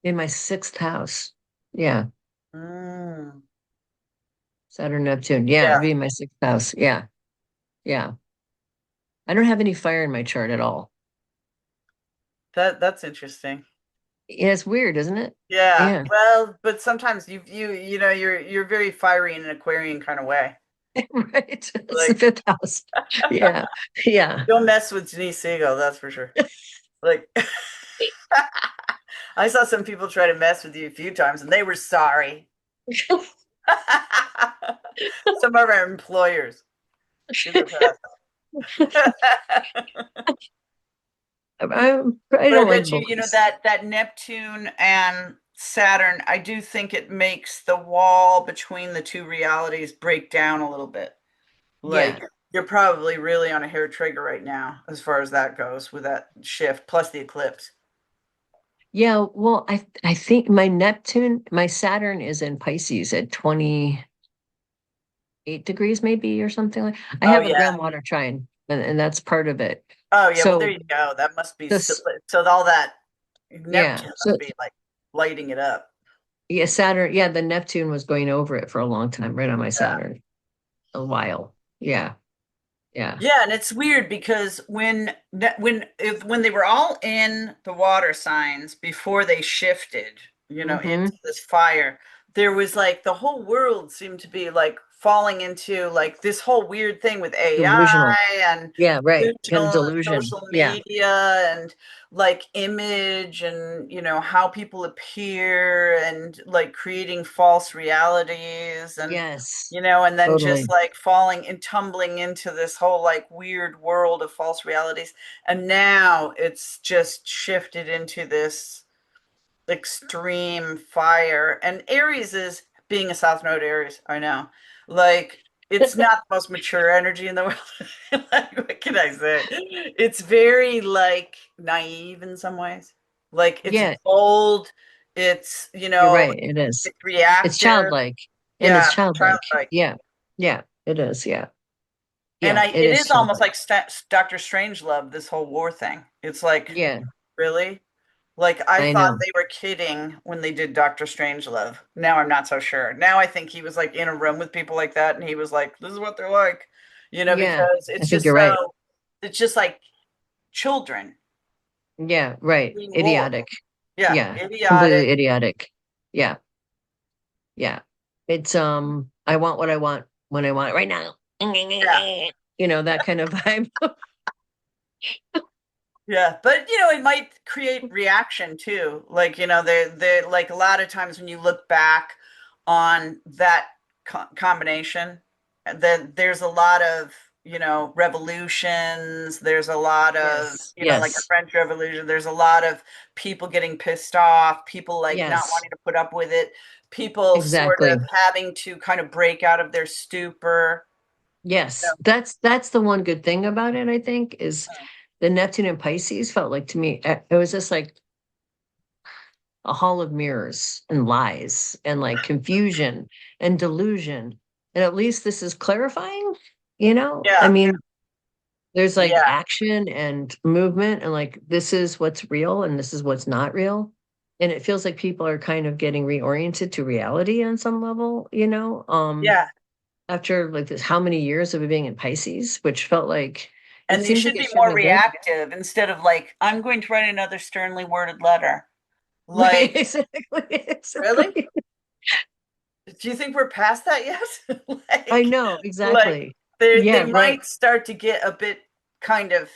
in my sixth house. Yeah. Mm. Saturn, Neptune. Yeah, it'd Yeah, be in my sixth house. Yeah. Yeah. I don't have any fire in my chart at all. that's interesting. Yeah, it's weird, isn't it? Yeah. Yeah. Well, but sometimes you're very fiery in an Aquarian kind of way. Right. It's the Like, fifth house. Yeah. Yeah. don't mess with Denise Siegel, that's for sure. Like I saw some people try to mess with you a few times and they were sorry. Some of our employers. These are past. I But I don't like bet you, bullies. that Neptune and Saturn, I do think it makes the wall between the two realities break down a little bit. Yeah. Like you're probably really on a hair trigger right now, as far as that goes, with that shift plus the eclipse. Yeah. Well, I think my Saturn is in Pisces at 28 degrees, maybe, or something like. I Oh have a yeah. groundwater trine, and that's part of it. Oh yeah. Well, there So you go. That must be this, so all that yeah. Neptune So must be like lighting it up. yeah, Saturn. Yeah, the Neptune was going over it for a long time, right on my Yeah. Saturn, a while. Yeah. Yeah. Yeah, and it's weird because when they were all in the water signs before they shifted, Mm-hmm. into this fire, there was like the whole world seemed to be like falling into like this whole weird thing with Delusional. AI and Yeah. Right. Kind of delusional and delusion. social Yeah. media and like image and how people appear and like creating false realities and Yes. and then just Totally. like falling and tumbling into this whole like weird world of false realities. And now it's just shifted into this extreme fire. And Aries is being a South Node Aries, I know. Like, it's not the most mature energy in the world. Like, what can I say? It's very like naive in some ways. Like it's Yeah, bold, it's you're right. It is. it's It's reactive. childlike. And Yeah, it's childlike. childlike. Yeah. Yeah, it is. Yeah. And Yeah, it it is is almost childlike. like Doctor Strangelove, this whole war thing. It's like, Yeah, really? Like I I thought know. they were kidding when they did Doctor Strangelove. Now I'm not so sure. Now I think he was like in a room with people like that and he was like, this is what they're like. Yeah, Because I it's think just you're right. so it's just like children Yeah, right. being war. Idiotic. Yeah, Yeah, idiotic. completely idiotic. Yeah, yeah. It's I want what I want when I want it right now. Yeah. That kind of vibe. Yeah, but it might create reaction too. Like, they like a lot of times when you look back on that combination, then there's a lot of, revolutions, there's a lot of, Yes. like the Yes. French Revolution, there's a lot of people getting pissed off, people like not Yes. wanting to put up with it, people sort of Exactly. having to kind of break out of their stupor. Yes. That's the one good thing about it, I think, is the Neptune and Pisces felt like to me, it was just like a hall of mirrors and lies and like confusion and delusion. And at least this is clarifying, you know? I Yeah. mean, there's like Yeah. action and movement, and like this is what's real and this is what's not real. And it feels like people are kind of getting reoriented to reality on some level, you know? Yeah. After like this, how many years of it being in Pisces, which felt like it And you seems like should it be shouldn't more have been. reactive instead of like, I'm going to write another sternly worded letter. Right, Like, exactly, really? exactly. Do you think we're past that yet? I like, know, like exactly. they Yeah, right. might start to get a bit kind of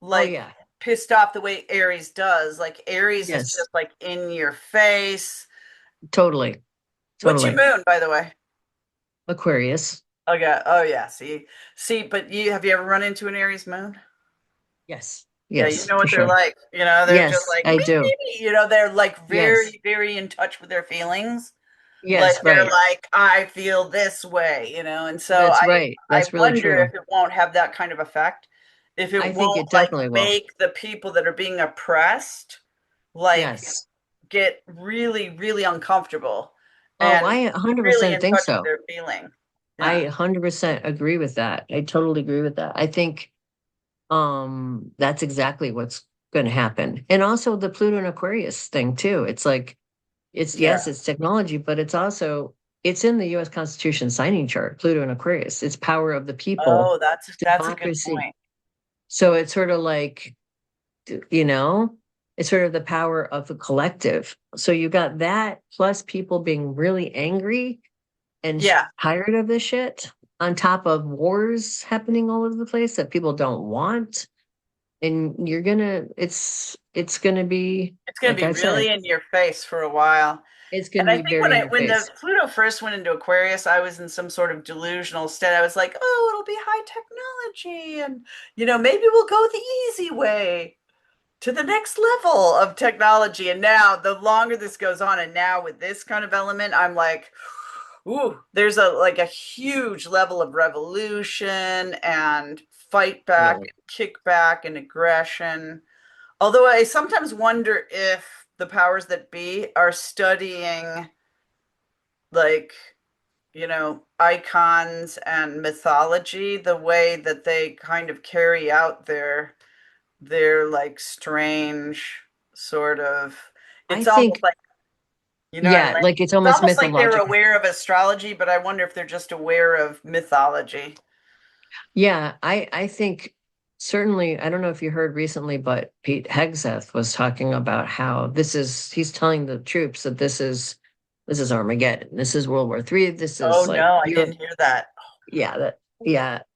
Oh like yeah. pissed off the way Aries does. Like Aries is Yes, just like in your face. totally. What's your Totally. moon, by the way? Aquarius. Okay. Oh yeah. See, but have you ever run into an Aries moon? Yes. Yeah, you Yes, know for what they're sure. like. They're just Yes, like I me, do. me, me. They're like Yes. very, very in touch with their feelings. Like Yes, they're right. like, I feel this way, and so That's I right. I That's really wonder true. if it won't have that kind of effect, if it I think won't it like definitely will. make the people that are being oppressed like Yes. get really, really uncomfortable Oh, and I really 100% in think touch with so. their feeling. I Yeah. 100% agree with that. I totally agree with that. I think that's exactly what's going to happen. And also the Pluto and Aquarius thing too. It's like it's Yeah. yes, it's technology, but it's also it's in the US Constitution signing chart, Pluto and Aquarius. It's power of the people, Oh, that's a good democracy. point. So it's sort of like, you know, it's sort of the power of the collective. So you got that plus people being really angry and Yeah. tired of this shit on top of wars happening all over the place that people don't want. And you're gonna it's gonna be It's going to like be I said, really in your face for a while. it's And gonna I be think very in your when the face. Pluto first went into Aquarius, I was in some sort of delusional state. I was like, "Oh, it'll be high technology, and maybe we'll go the easy way to the next level of technology." And now, the longer this goes on, and now with this kind of element, I'm like, "Ooh, there's a huge level of revolution and fight back, Really. and kick back, and aggression." Although I sometimes wonder if the powers that be are studying like, icons and mythology, the way that they kind of carry out their like strange sort of, I it's almost think, like, yeah, like like it's it's almost almost like they're mythological. aware of astrology, but I wonder if they're just aware of mythology. Yeah, I think certainly, I don't know if you heard recently, but Pete Hegseth was talking about how he's telling the troops that this is Armageddon. This is World War III. This Oh is like no, I you're didn't hear that.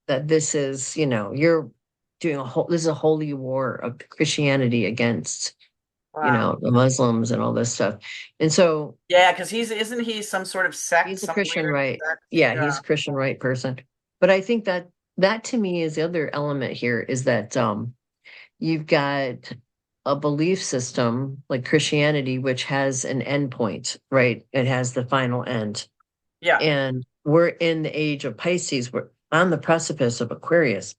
that this is, you're doing this is a holy war of Christianity against, Wow. the Muslims and all this stuff. And so Yeah, because isn't he some sort of sect, he's a some Christian weird right. sect? Yeah, Yeah. he's a Christian right person. But I think that to me is the other element here is that you've got a belief system like Christianity, which has an end point, right? It has the final end. Yeah. And we're in the age of Pisces. We're on the precipice of Aquarius.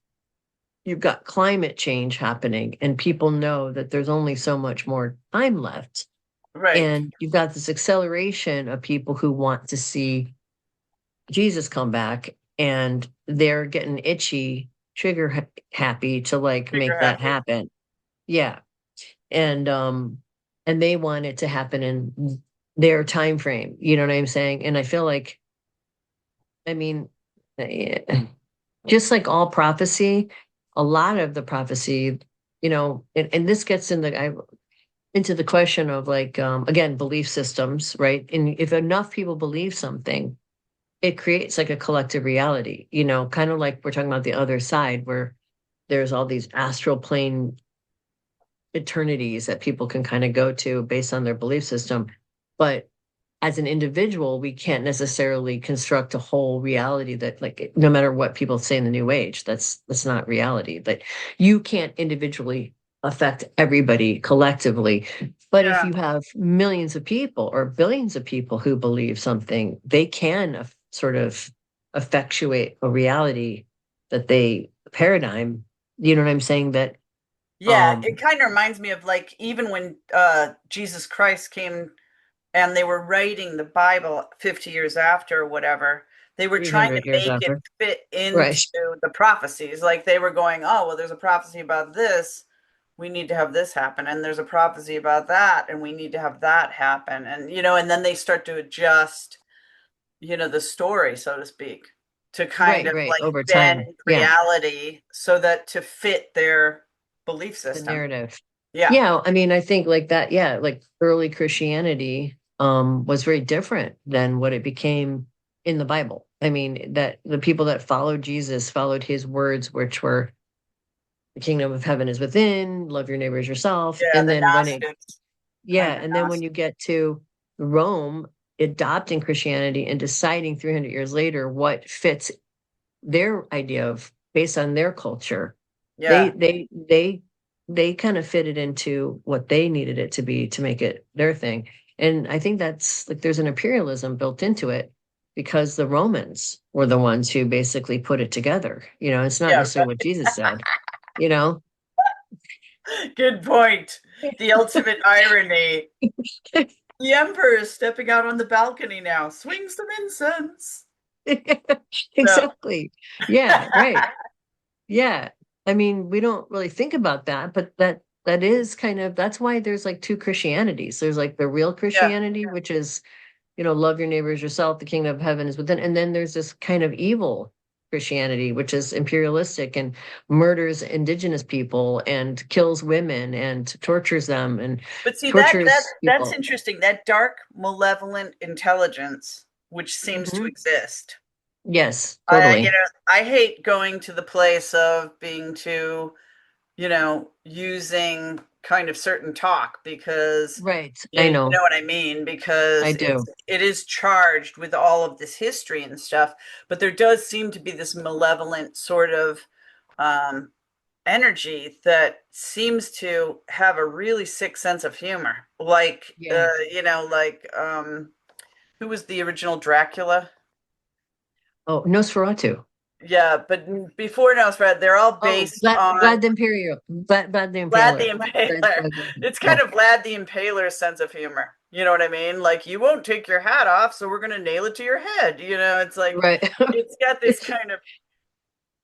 You've got climate change happening, and people know that there's only so much more time left. Right. And you've got this acceleration of people who want to see Jesus come back, and they're getting itchy, happy to like Trigger make that happy. happen. Yeah. And they want it to happen in their time frame. You know what I'm saying? And I feel like, I mean, just like all prophecy, a lot of the prophecy, and this gets into the question of like again belief systems, right? And if enough people believe something, it creates like a collective reality, kind of like we're talking about the other side where there's all these astral plane eternities that people can kind of go to based on their belief system. But as an individual, we can't necessarily construct a whole reality that like no matter what people say in the new age, that's not reality. That you can't individually affect everybody collectively. But if Yeah. you have millions of people or billions of people who believe something, they can sort of effectuate a reality that they paradigm, you know what I'm saying? That Yeah, it kind of reminds me of like even when Jesus Christ came and they were writing the Bible 50 years after or whatever, they were trying to 300 years make it after. fit into Right. the prophecies. Like they were going, oh, well, there's a prophecy about this. We need to have this happen. And there's a prophecy about that. And we need to have that happen. And, and then they start to adjust, the story, so to speak, to kind Right, of right. like Over bend time. Yeah. reality so that to fit their belief The system. narrative. Yeah. Yeah, I mean, I think like that, yeah, like early Christianity was very different than what it became in the Bible. I mean, that the people that followed Jesus followed his words, which were the kingdom of heaven is within, love your neighbor as yourself. Yeah. And The then when it, Gnostics, yeah, kind of and then when you Gnostic. get to Rome adopting Christianity and deciding 300 years later what fits their idea of based on their culture, they Yeah. they they they kind of fit it into what they needed it to be to make it their thing. And I think that's like there's an imperialism built into it because the Romans were the ones who basically put it together. It's not Yeah. necessarily what Jesus said, you know? Good point. The ultimate irony. The emperor is stepping out on the balcony now. Swing some incense. So, Exactly. Yeah, right. Yeah. I mean, we don't really think about that, but that is kind of that's why there's like two Christianities. There's like the real yeah. Christianity, which is, love your neighbors yourself, the kingdom of heaven is within. And then there's this kind of evil Christianity, which is imperialistic and murders indigenous people and kills women and tortures them and But see that that tortures that's people. interesting. That dark, malevolent intelligence, which seems to Hmm. exist. Yes, I, you totally. know, I hate going to the place of being too, using kind of certain talk because Right. I you know know. what I mean? I Because do. it is charged with all of this history and stuff, but there does seem to be this malevolent sort of um, energy that seems to have a really sick sense of humor. Like, Yeah. who was the original Dracula? Oh, Nosferatu. Yeah, but before Nosferatu, they're all Oh, based Vlad on the Imperial. Vlad the Vlad the Impaler. Impaler. It's kind Yeah. of Vlad the Impaler's sense of humor. You know what I mean? Like, you won't take your hat off, so we're going to nail it to your head. It's like, Right. it's got this kind of,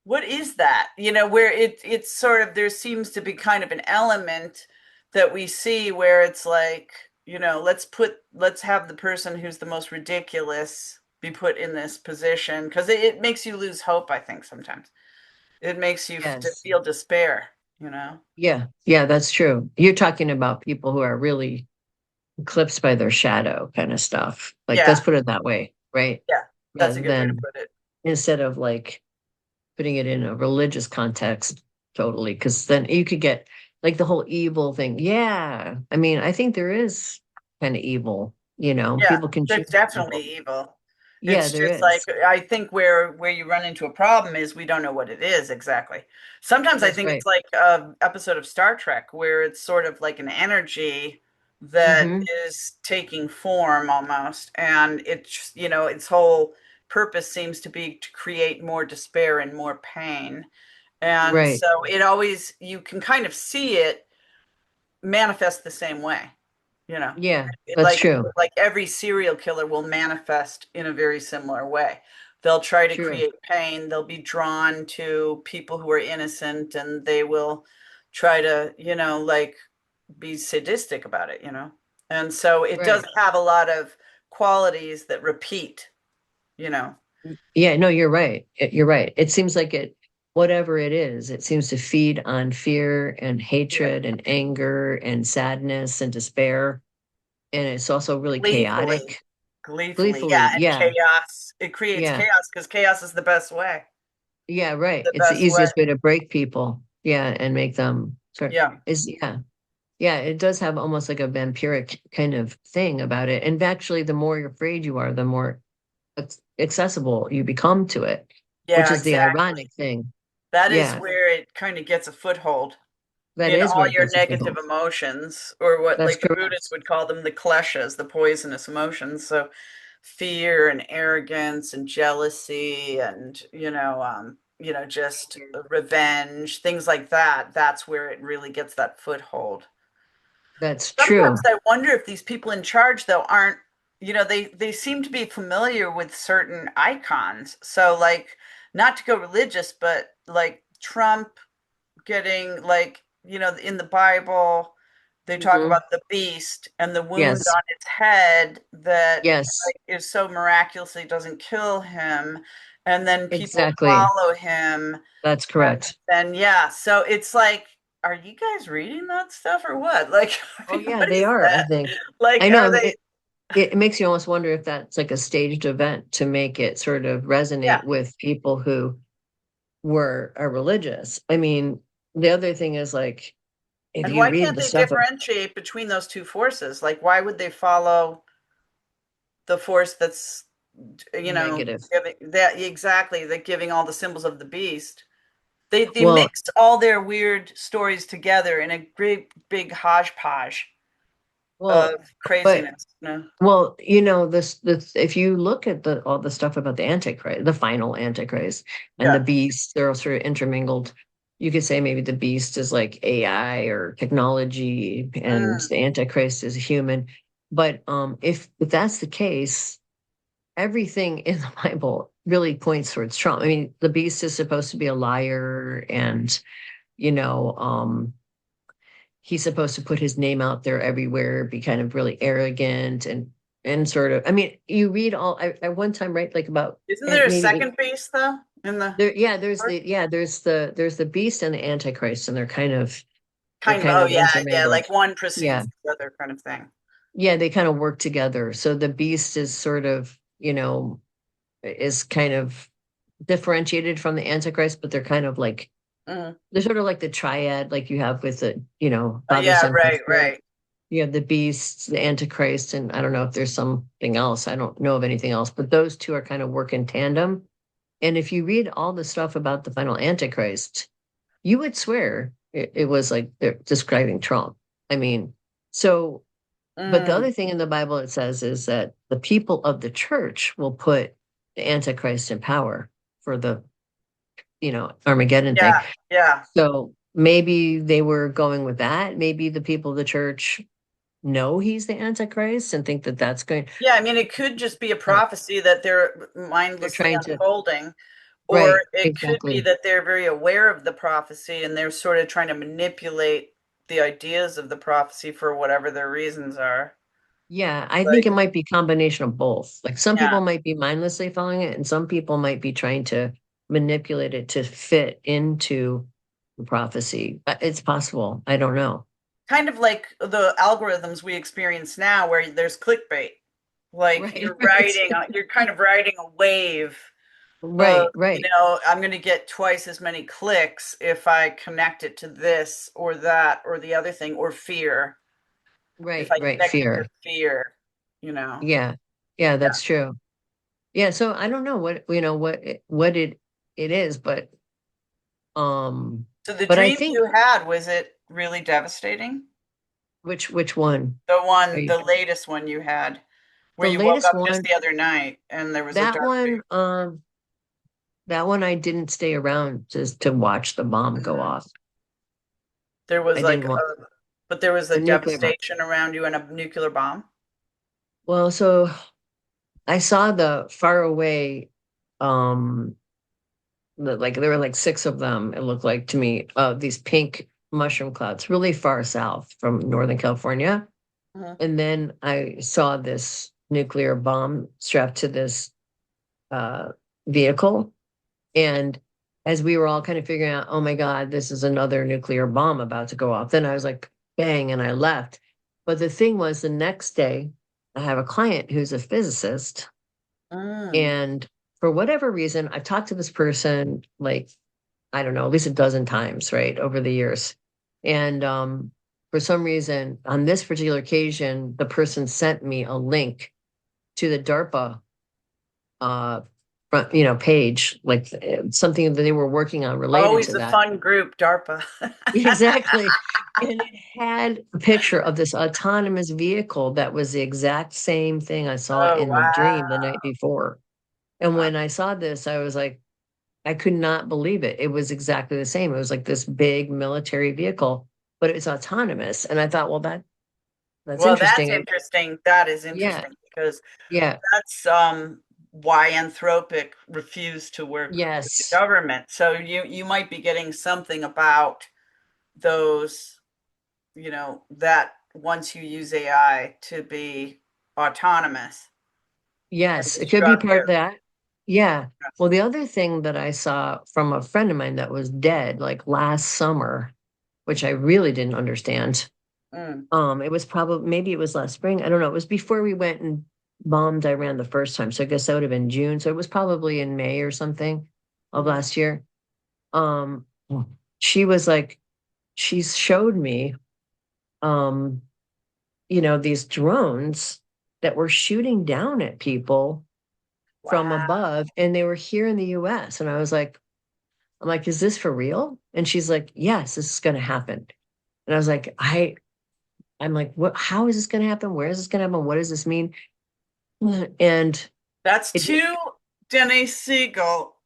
what is that? Where it's sort of, there seems to be kind of an element that we see where it's like, let's have the person who's the most ridiculous be put in this position because it makes you lose hope, I think, sometimes. It makes you to Yes. feel despair. Yeah. Yeah, that's true. You're talking about people who are really eclipsed by their shadow kind of stuff. Like, let's Yeah, put it that way, right? yeah, that's a Rather good way to than put it. instead of like putting it in a religious context, totally. Because then you could get like the whole evil thing. Yeah. I mean, I think there is kind of evil, Yeah, people can there's choose evil. definitely evil. Yeah, It's there just like is. I think where you run into a problem is we don't know what it is exactly. Sometimes I That's think right. it's like a episode of Star Trek where it's sort of like an energy that Hmm. is taking form almost, and its whole purpose seems to be to create more despair and more pain. And Right. so it always you can kind of see it manifest the same way, you know. Yeah, It, that's like true. like every serial killer will manifest in a very similar way. They'll try to True. create pain, they'll be drawn to people who are innocent, and they will try to, like be sadistic about it. And so it does Right. have a lot of qualities that repeat. Yeah, no, you're right. You're right. It seems like whatever it is, it seems to feed on fear and Yeah. hatred and anger and sadness and despair. And it's also really Gleefully, chaotic. gleefully. Yeah, Gleefully. and Yeah. chaos. It creates Yeah. chaos because chaos is the best way. Yeah, right. The It's the best way. easiest way to break people. Yeah, and make them sort Yeah. is yeah. Yeah, it does have almost like a vampiric kind of thing about it. And actually, the more you're afraid you are, the more accessible you become to it, which Yeah, is the exactly. ironic thing. That is Yeah, where it kind of gets a foothold that in is where all it your gets a negative foothold. emotions, or what That's like the Buddhists correct. would call them the kleshas, the poisonous emotions. So fear and arrogance and jealousy and just revenge, things like that. That's where it really gets that foothold. That's Sometimes true. I wonder if these people in charge, though, aren't, they seem to be familiar with certain icons. So, like, not to go religious, but like Trump getting, like, in the Bible, they talk Hmm. about the beast and the wound Yes. on its head that Yes. like, is so miraculously doesn't kill him. And then people Exactly. follow him. That's And correct. then, yeah, so it's like, are you guys reading that stuff or what? Like, I Oh mean, yeah, what they is are, I that? think. Like, I know. I are mean, they? it makes you almost wonder if that's like a staged event to make it sort of Yeah. resonate with people who are religious. I mean, the other thing is like if And you why read can't the they stuff of differentiate between those two forces? Like, why would they follow the force that's, negative. giving that exactly, that giving all the symbols of the beast? They Well, mixed all their weird stories together in a great big hodgepodge well, of but craziness. No. well, this if you look at the all the stuff about the Antichrist, the final Antichrist and the Yeah. beast, they're all sort of intermingled. You could say maybe the beast is like AI or technology, and Mm, the Antichrist is a human. But if that's the case, everything in the Bible really points towards Trump. I mean, the beast is supposed to be a liar, and you know, he's supposed to put his name out there everywhere, be kind of really arrogant and sort of. I mean, you read all. I one time, right, like about isn't there a maybe second beast though in the there. Yeah, there's first? the there's the beast and the Antichrist, and they're Kind of. kind Oh of yeah, yeah. intermingled. Like one Yeah, precedes the other kind of thing. yeah, they kind of work together. So the beast is sort of is kind of differentiated from the Antichrist, but they're kind of like Mm. they're sort of like the triad, like you have with the, Oh, Father, yeah, Son, Holy right, Spirit. right. You have the beast, the Antichrist, and I don't know if there's something else. I don't know of anything else, but those two are kind of work in tandem. And if you read all the stuff about the final Antichrist, you would swear it was like they're describing Trump. I mean, so, but the Mm. other thing in the Bible it says is that the people of the church will put the Antichrist in power for the Armageddon thing. Yeah, yeah. So maybe they were going with that. Maybe the people of the church know he's the Antichrist and think that that's going. Yeah, I mean, it could just be a uh, prophecy that they're They're mindlessly trying to, unfolding, or right, it could be exactly. that they're very aware of the prophecy and they're sort of trying to manipulate the ideas of the prophecy for whatever their reasons are. Yeah, I think it Like, might be a combination of both. Like some yeah, people might be mindlessly following it, and some people might be trying to manipulate it to fit into the prophecy. It's possible. I don't know. kind of like the algorithms we experience now, where there's clickbait. Like Right, right, you're kind of riding a wave of, right, right, I'm going to get twice as many clicks if I connect it to this or that or the other thing, or fear. If right, I right. connect it to Fear. fear, you know. Yeah, yeah, Yeah. that's true. Yeah, so I don't know what it is, um, So the but I dream think you had, was it really devastating? which one? Are The you, latest one you had, where the you woke latest up just one, the other night and there was a that dark one, figure. that one I didn't stay around just to watch the bomb go Mhm. off. There I was didn't like want but there was a the nuclear bomb. devastation around you and a nuclear bomb. Well, so I saw the far away, um, like there were like six of them, it looked like to me, these pink mushroom clouds, really far south from Northern California. Mhm. And then I saw this nuclear bomb strapped to this uh, vehicle. And as we were all kind of figuring out, oh my God, this is another nuclear bomb about to go off, then I was like, bang, and I left. But the thing was, the next day, I have a client who's a physicist. Mm. And for whatever reason, I've talked to this person like, I don't know, at least a dozen times, right, over the years. And for some reason, on this particular occasion, the person sent me a link to the DARPA uh front, page, like something that they were working on related Always to a that. fun group, DARPA. Exactly. And it had a picture of this autonomous vehicle that was the exact same thing I saw Oh in the dream the wow. night before. And Wow. when I saw this, I was like, I could not believe it. It was exactly the same. It was like this big military vehicle, but it's autonomous. And I thought, well, that's Well, that's interesting. And interesting. That is yeah, interesting because yeah, that's why Anthropic refused to work with the yes, government. So you might be getting something about those, that once you use AI to be autonomous and yes, it could be part of destructive. that. Yeah. Well, the other thing that I saw from a friend of mine that was dead like last summer, which I really didn't understand. Mm, It was probably maybe it was last spring. I don't know. It was before we went and bombed Iran the first time. So I guess that would have been June. So it was probably in May or something of mhm. last year. Um, she was like, she showed me um, these drones that were shooting down at people from Wow. above, and they were here in the US. And I'm like, is this for real? And she's like, yes, this is gonna happen. And I was like, I'm like, what, how is this gonna happen? Where is this gonna happen? What does this mean? And That's it did. two Denise Siegel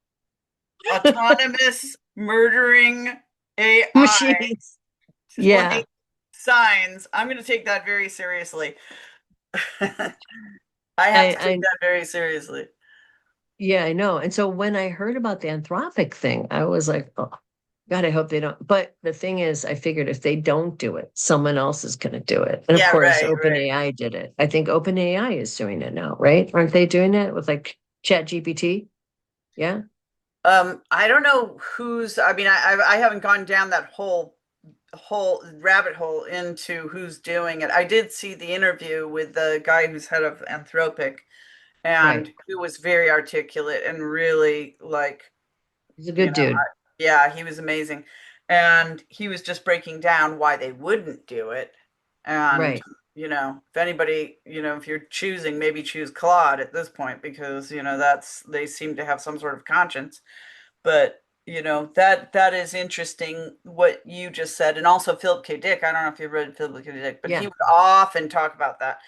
autonomous murdering AI Machines. Yeah. like signs. I'm going to take that very seriously. I have to take I that very seriously. yeah, I know. And so when I heard about the anthropic thing, I was like, oh God, I hope they don't. But the thing is, I figured if they don't do it, someone else is going to do it. And of Yeah, course, right, right. OpenAI did it. I think OpenAI is doing it now, right? Aren't they doing it with like Chat GPT? Yeah. I don't know who's. I mean, I haven't gone down that whole rabbit hole into who's doing it. I did see the interview with the guy who's head of Anthropic, Right. and who was very articulate and really like, He's a you good know, dude. yeah, he was amazing. And he was just breaking down why they wouldn't do it. And, Right. if anybody, if you're choosing, maybe choose Claude at this point because, they seem to have some sort of conscience. But, that is interesting what you just said. And also Philip K. Dick. I don't know if you've read Philip K. Dick, but he Yeah. would often talk about that.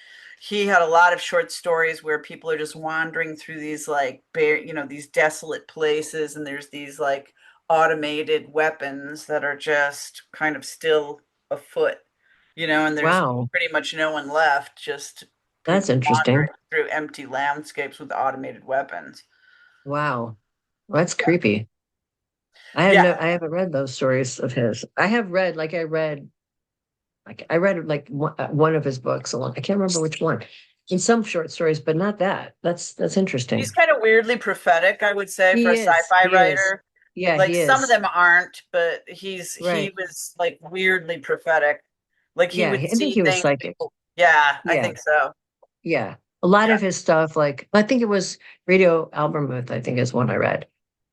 He had a lot of short stories where people are just wandering through these like bare, these desolate places, and there's these like automated weapons that are just kind of still afoot, and there's Wow. pretty much no one left, just That's people interesting. wandering through empty landscapes with automated weapons. Wow. That's Yeah. creepy. Yeah. I haven't read those stories of his. I have read, I read like one of his books along. I can't remember which one. In some short stories, but not that. That's He's interesting. kind of weirdly prophetic, I would say, for a He is. sci-fi He is. writer. Yeah, Like he some of is. them aren't, but he Right. was like weirdly prophetic. Like he Yeah, would I think see he was things psychic. people, yeah, I Yeah, think so. yeah. A lot Yeah. of his stuff, like I think it was Radio Albemuth, I think is one I read.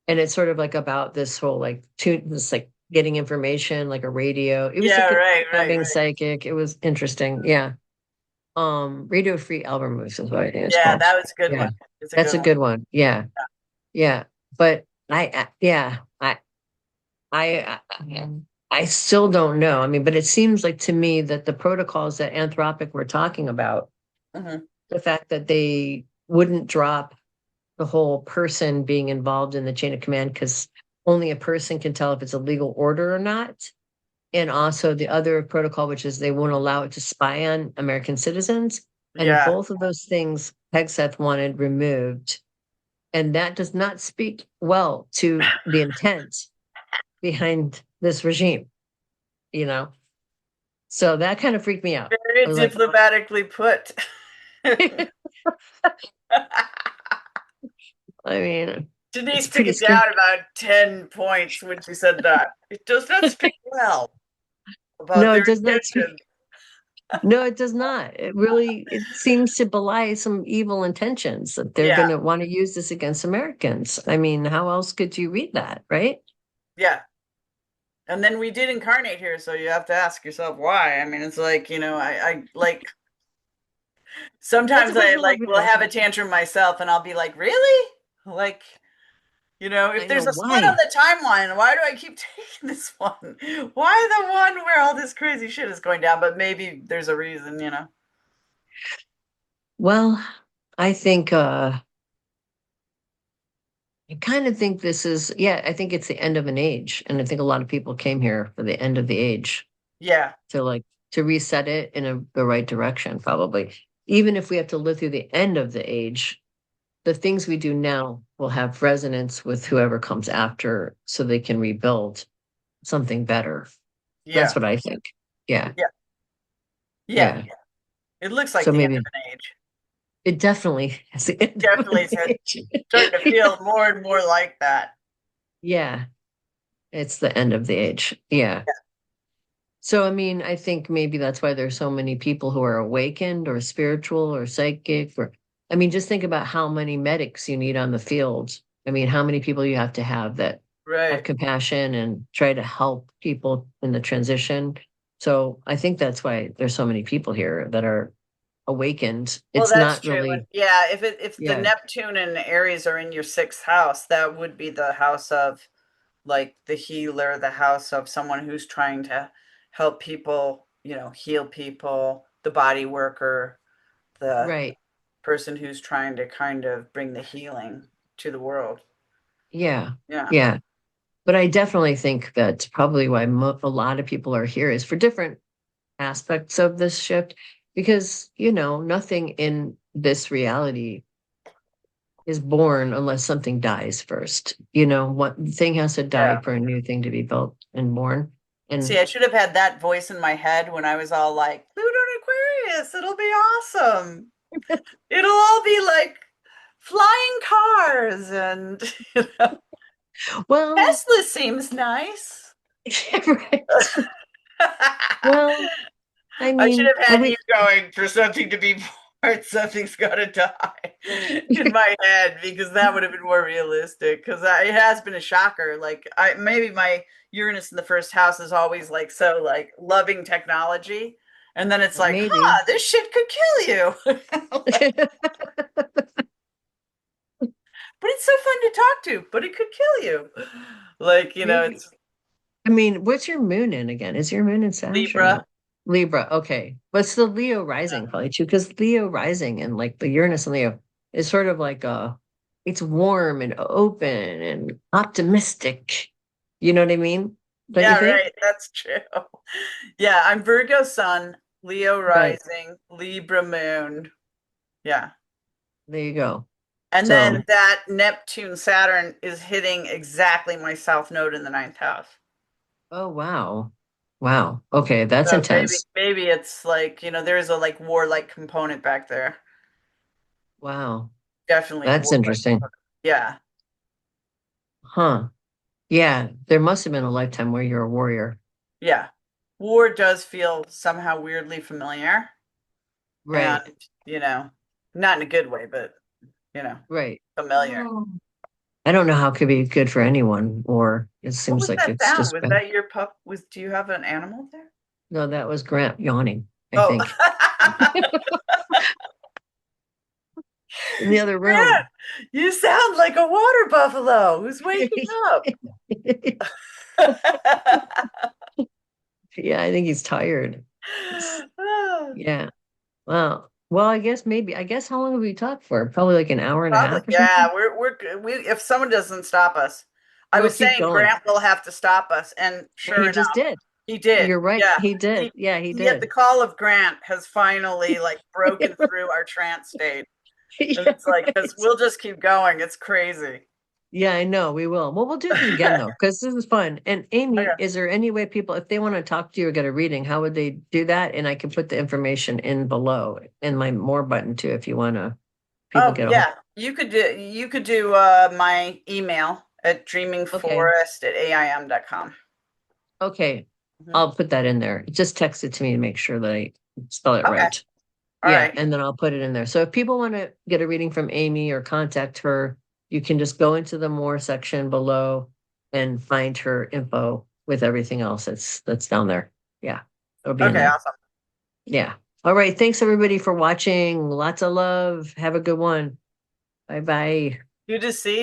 And it's sort of like about this whole like tune this like getting information, like a radio. It was Yeah, like right, about right, being right. psychic. It was interesting. Yeah. Radio Free Albemuth is what I think it's Yeah, called. that was a good Yeah. one. It's a That's good a one. good one. Yeah. Yeah. But yeah, I still don't know. I mean, but it seems like to me that the protocols that Anthropic were talking about, Hmm. the fact that they wouldn't drop the whole person being involved in the chain of command because only a person can tell if it's a legal order or not. And also the other protocol, which is they won't allow it to spy on American citizens. And Yeah. both of those things Hegseth wanted removed. And that does not speak well to the intent behind this regime, you know? So that kind of freaked me out. I Very was like, diplomatically put. I mean, it's Denise took pretty it scary. down about 10 points when she said that. It does not speak well about No, their it does not speak. intentions. No, it does not. It seems to belie some evil intentions that they're Yeah, going to want to use this against Americans. I mean, how else could you read that, right? yeah. And then we did incarnate here, so you have to ask yourself why. I mean, it's like, I like That's a sometimes I question I've like been will have asking. a tantrum myself and I'll be like, really? Like, if I know there's a split on why. the timeline, why do I keep taking this one? Why the one where all this crazy shit is going down? But maybe there's a reason. Well, I think I kind of think this is, I think it's the end of an age. And I think a lot of people came here for the end of the age Yeah. to reset it in the right direction, probably. Even if we have to live through the end of the age, the things we do now will have resonance with whoever comes after so they can rebuild something better. That's Yeah. what I think. Yeah. Yeah. Yeah. Yeah. It looks like So the end of maybe an age. it definitely has the end of Definitely an is age. starting to feel more and more like that. Yeah. It's the end of the age. Yeah. So, I mean, I think maybe that's why there's so many people who are awakened or spiritual or psychic. Or, I mean, just think about how many medics you need on the field. I mean, how many people you have to have that have Right. compassion and try to help people in the transition. So, I think that's why there's so many people here that are awakened. Well, It's that's not true. And really, yeah, if the yeah, Neptune and Aries are in your sixth house, that would be the house of like the healer, the house of someone who's trying to help people, heal people, the body worker, the right. person who's trying to kind of bring the healing to the world. Yeah. Yeah. Yeah. But I definitely think that's probably why a lot of people are here is for different aspects of this shift because nothing in this reality is born unless something dies first. What thing has to die Yeah. for a new thing to be built and born. See, And I should have had that voice in my head when I was all like, Pluto and Aquarius, it'll be awesome. It'll all be like flying cars and well, Tesla seems nice. right. Well, I I should mean, have had you going for something to be born, something's got to die in my head because that would have been more realistic. Because it has been a shocker. Like maybe my Uranus in the first house is always like so like loving technology, and then it's like, maybe. this shit could kill you. But it's so fun to talk to, but it could kill you. Like, Maybe. it's I mean, what's your moon in again? Is your moon in Sag or Libra. no? Libra. Okay. What's the Leo rising probably too? Because Leo rising and like the Uranus and Leo is sort of like it's warm and open and optimistic. You know what I mean? Don't you Yeah, think? right. That's true. Yeah, I'm Virgo sun, Leo Right. rising, Libra moon. Yeah. There you go. And then So, that Neptune Saturn is hitting exactly my south node in the ninth house. oh wow. Wow. Okay, that's So maybe intense. maybe it's like, there's a like warlike component back there. Wow. Definitely a That's warlike interesting. component. Yeah. Huh. Yeah, there must have been a lifetime where you're a warrior. Yeah. War does feel somehow weirdly familiar. And, Right. you know, not in a good way, but, you know, Right. familiar. I don't know how it could be good for anyone, or it What seems was like that it's sound? just Was bad. that your pup? Do you have an animal there? No, that was Grant yawning, I Oh, think, in the other Grant, room. you sound like a water buffalo who's waking up. Yeah, I think he's tired. Yeah. Well, I guess how long have we talked for? Probably like an hour and a Probably, half or yeah. something. We're we if someone doesn't stop us, I We'll was keep saying going. Grant will have to stop us, and And sure he enough, just did. he did. You're right. Yeah, He did. he Yeah, he yet the did. call of Grant has finally like broken through our trance state, and Yeah, it's like because right. we'll just keep going. It's crazy. Yeah, I know we will. Well, we'll do this again though, because this is fun. And Okay. Amy, is there any way people, if they want to talk to you or get a reading, how would they do that? And I can put the information in below in my more button too, if you want to, people Oh get a hold. yeah, you could do my email at Okay. dreamingforest@aim.com. Okay. Mhm. I'll put that in there. Just text it to me to make sure that I spell it Okay. right. All Yeah. right. And then I'll put it in there. So if people want to get a reading from Amy or contact her, you can just go into the more section below and find her info with everything else that's down there. Yeah. It'll be in Okay. there. Awesome. Yeah. All right. Thanks everybody for watching. Lots of love. Have a good one. Bye bye. Good to see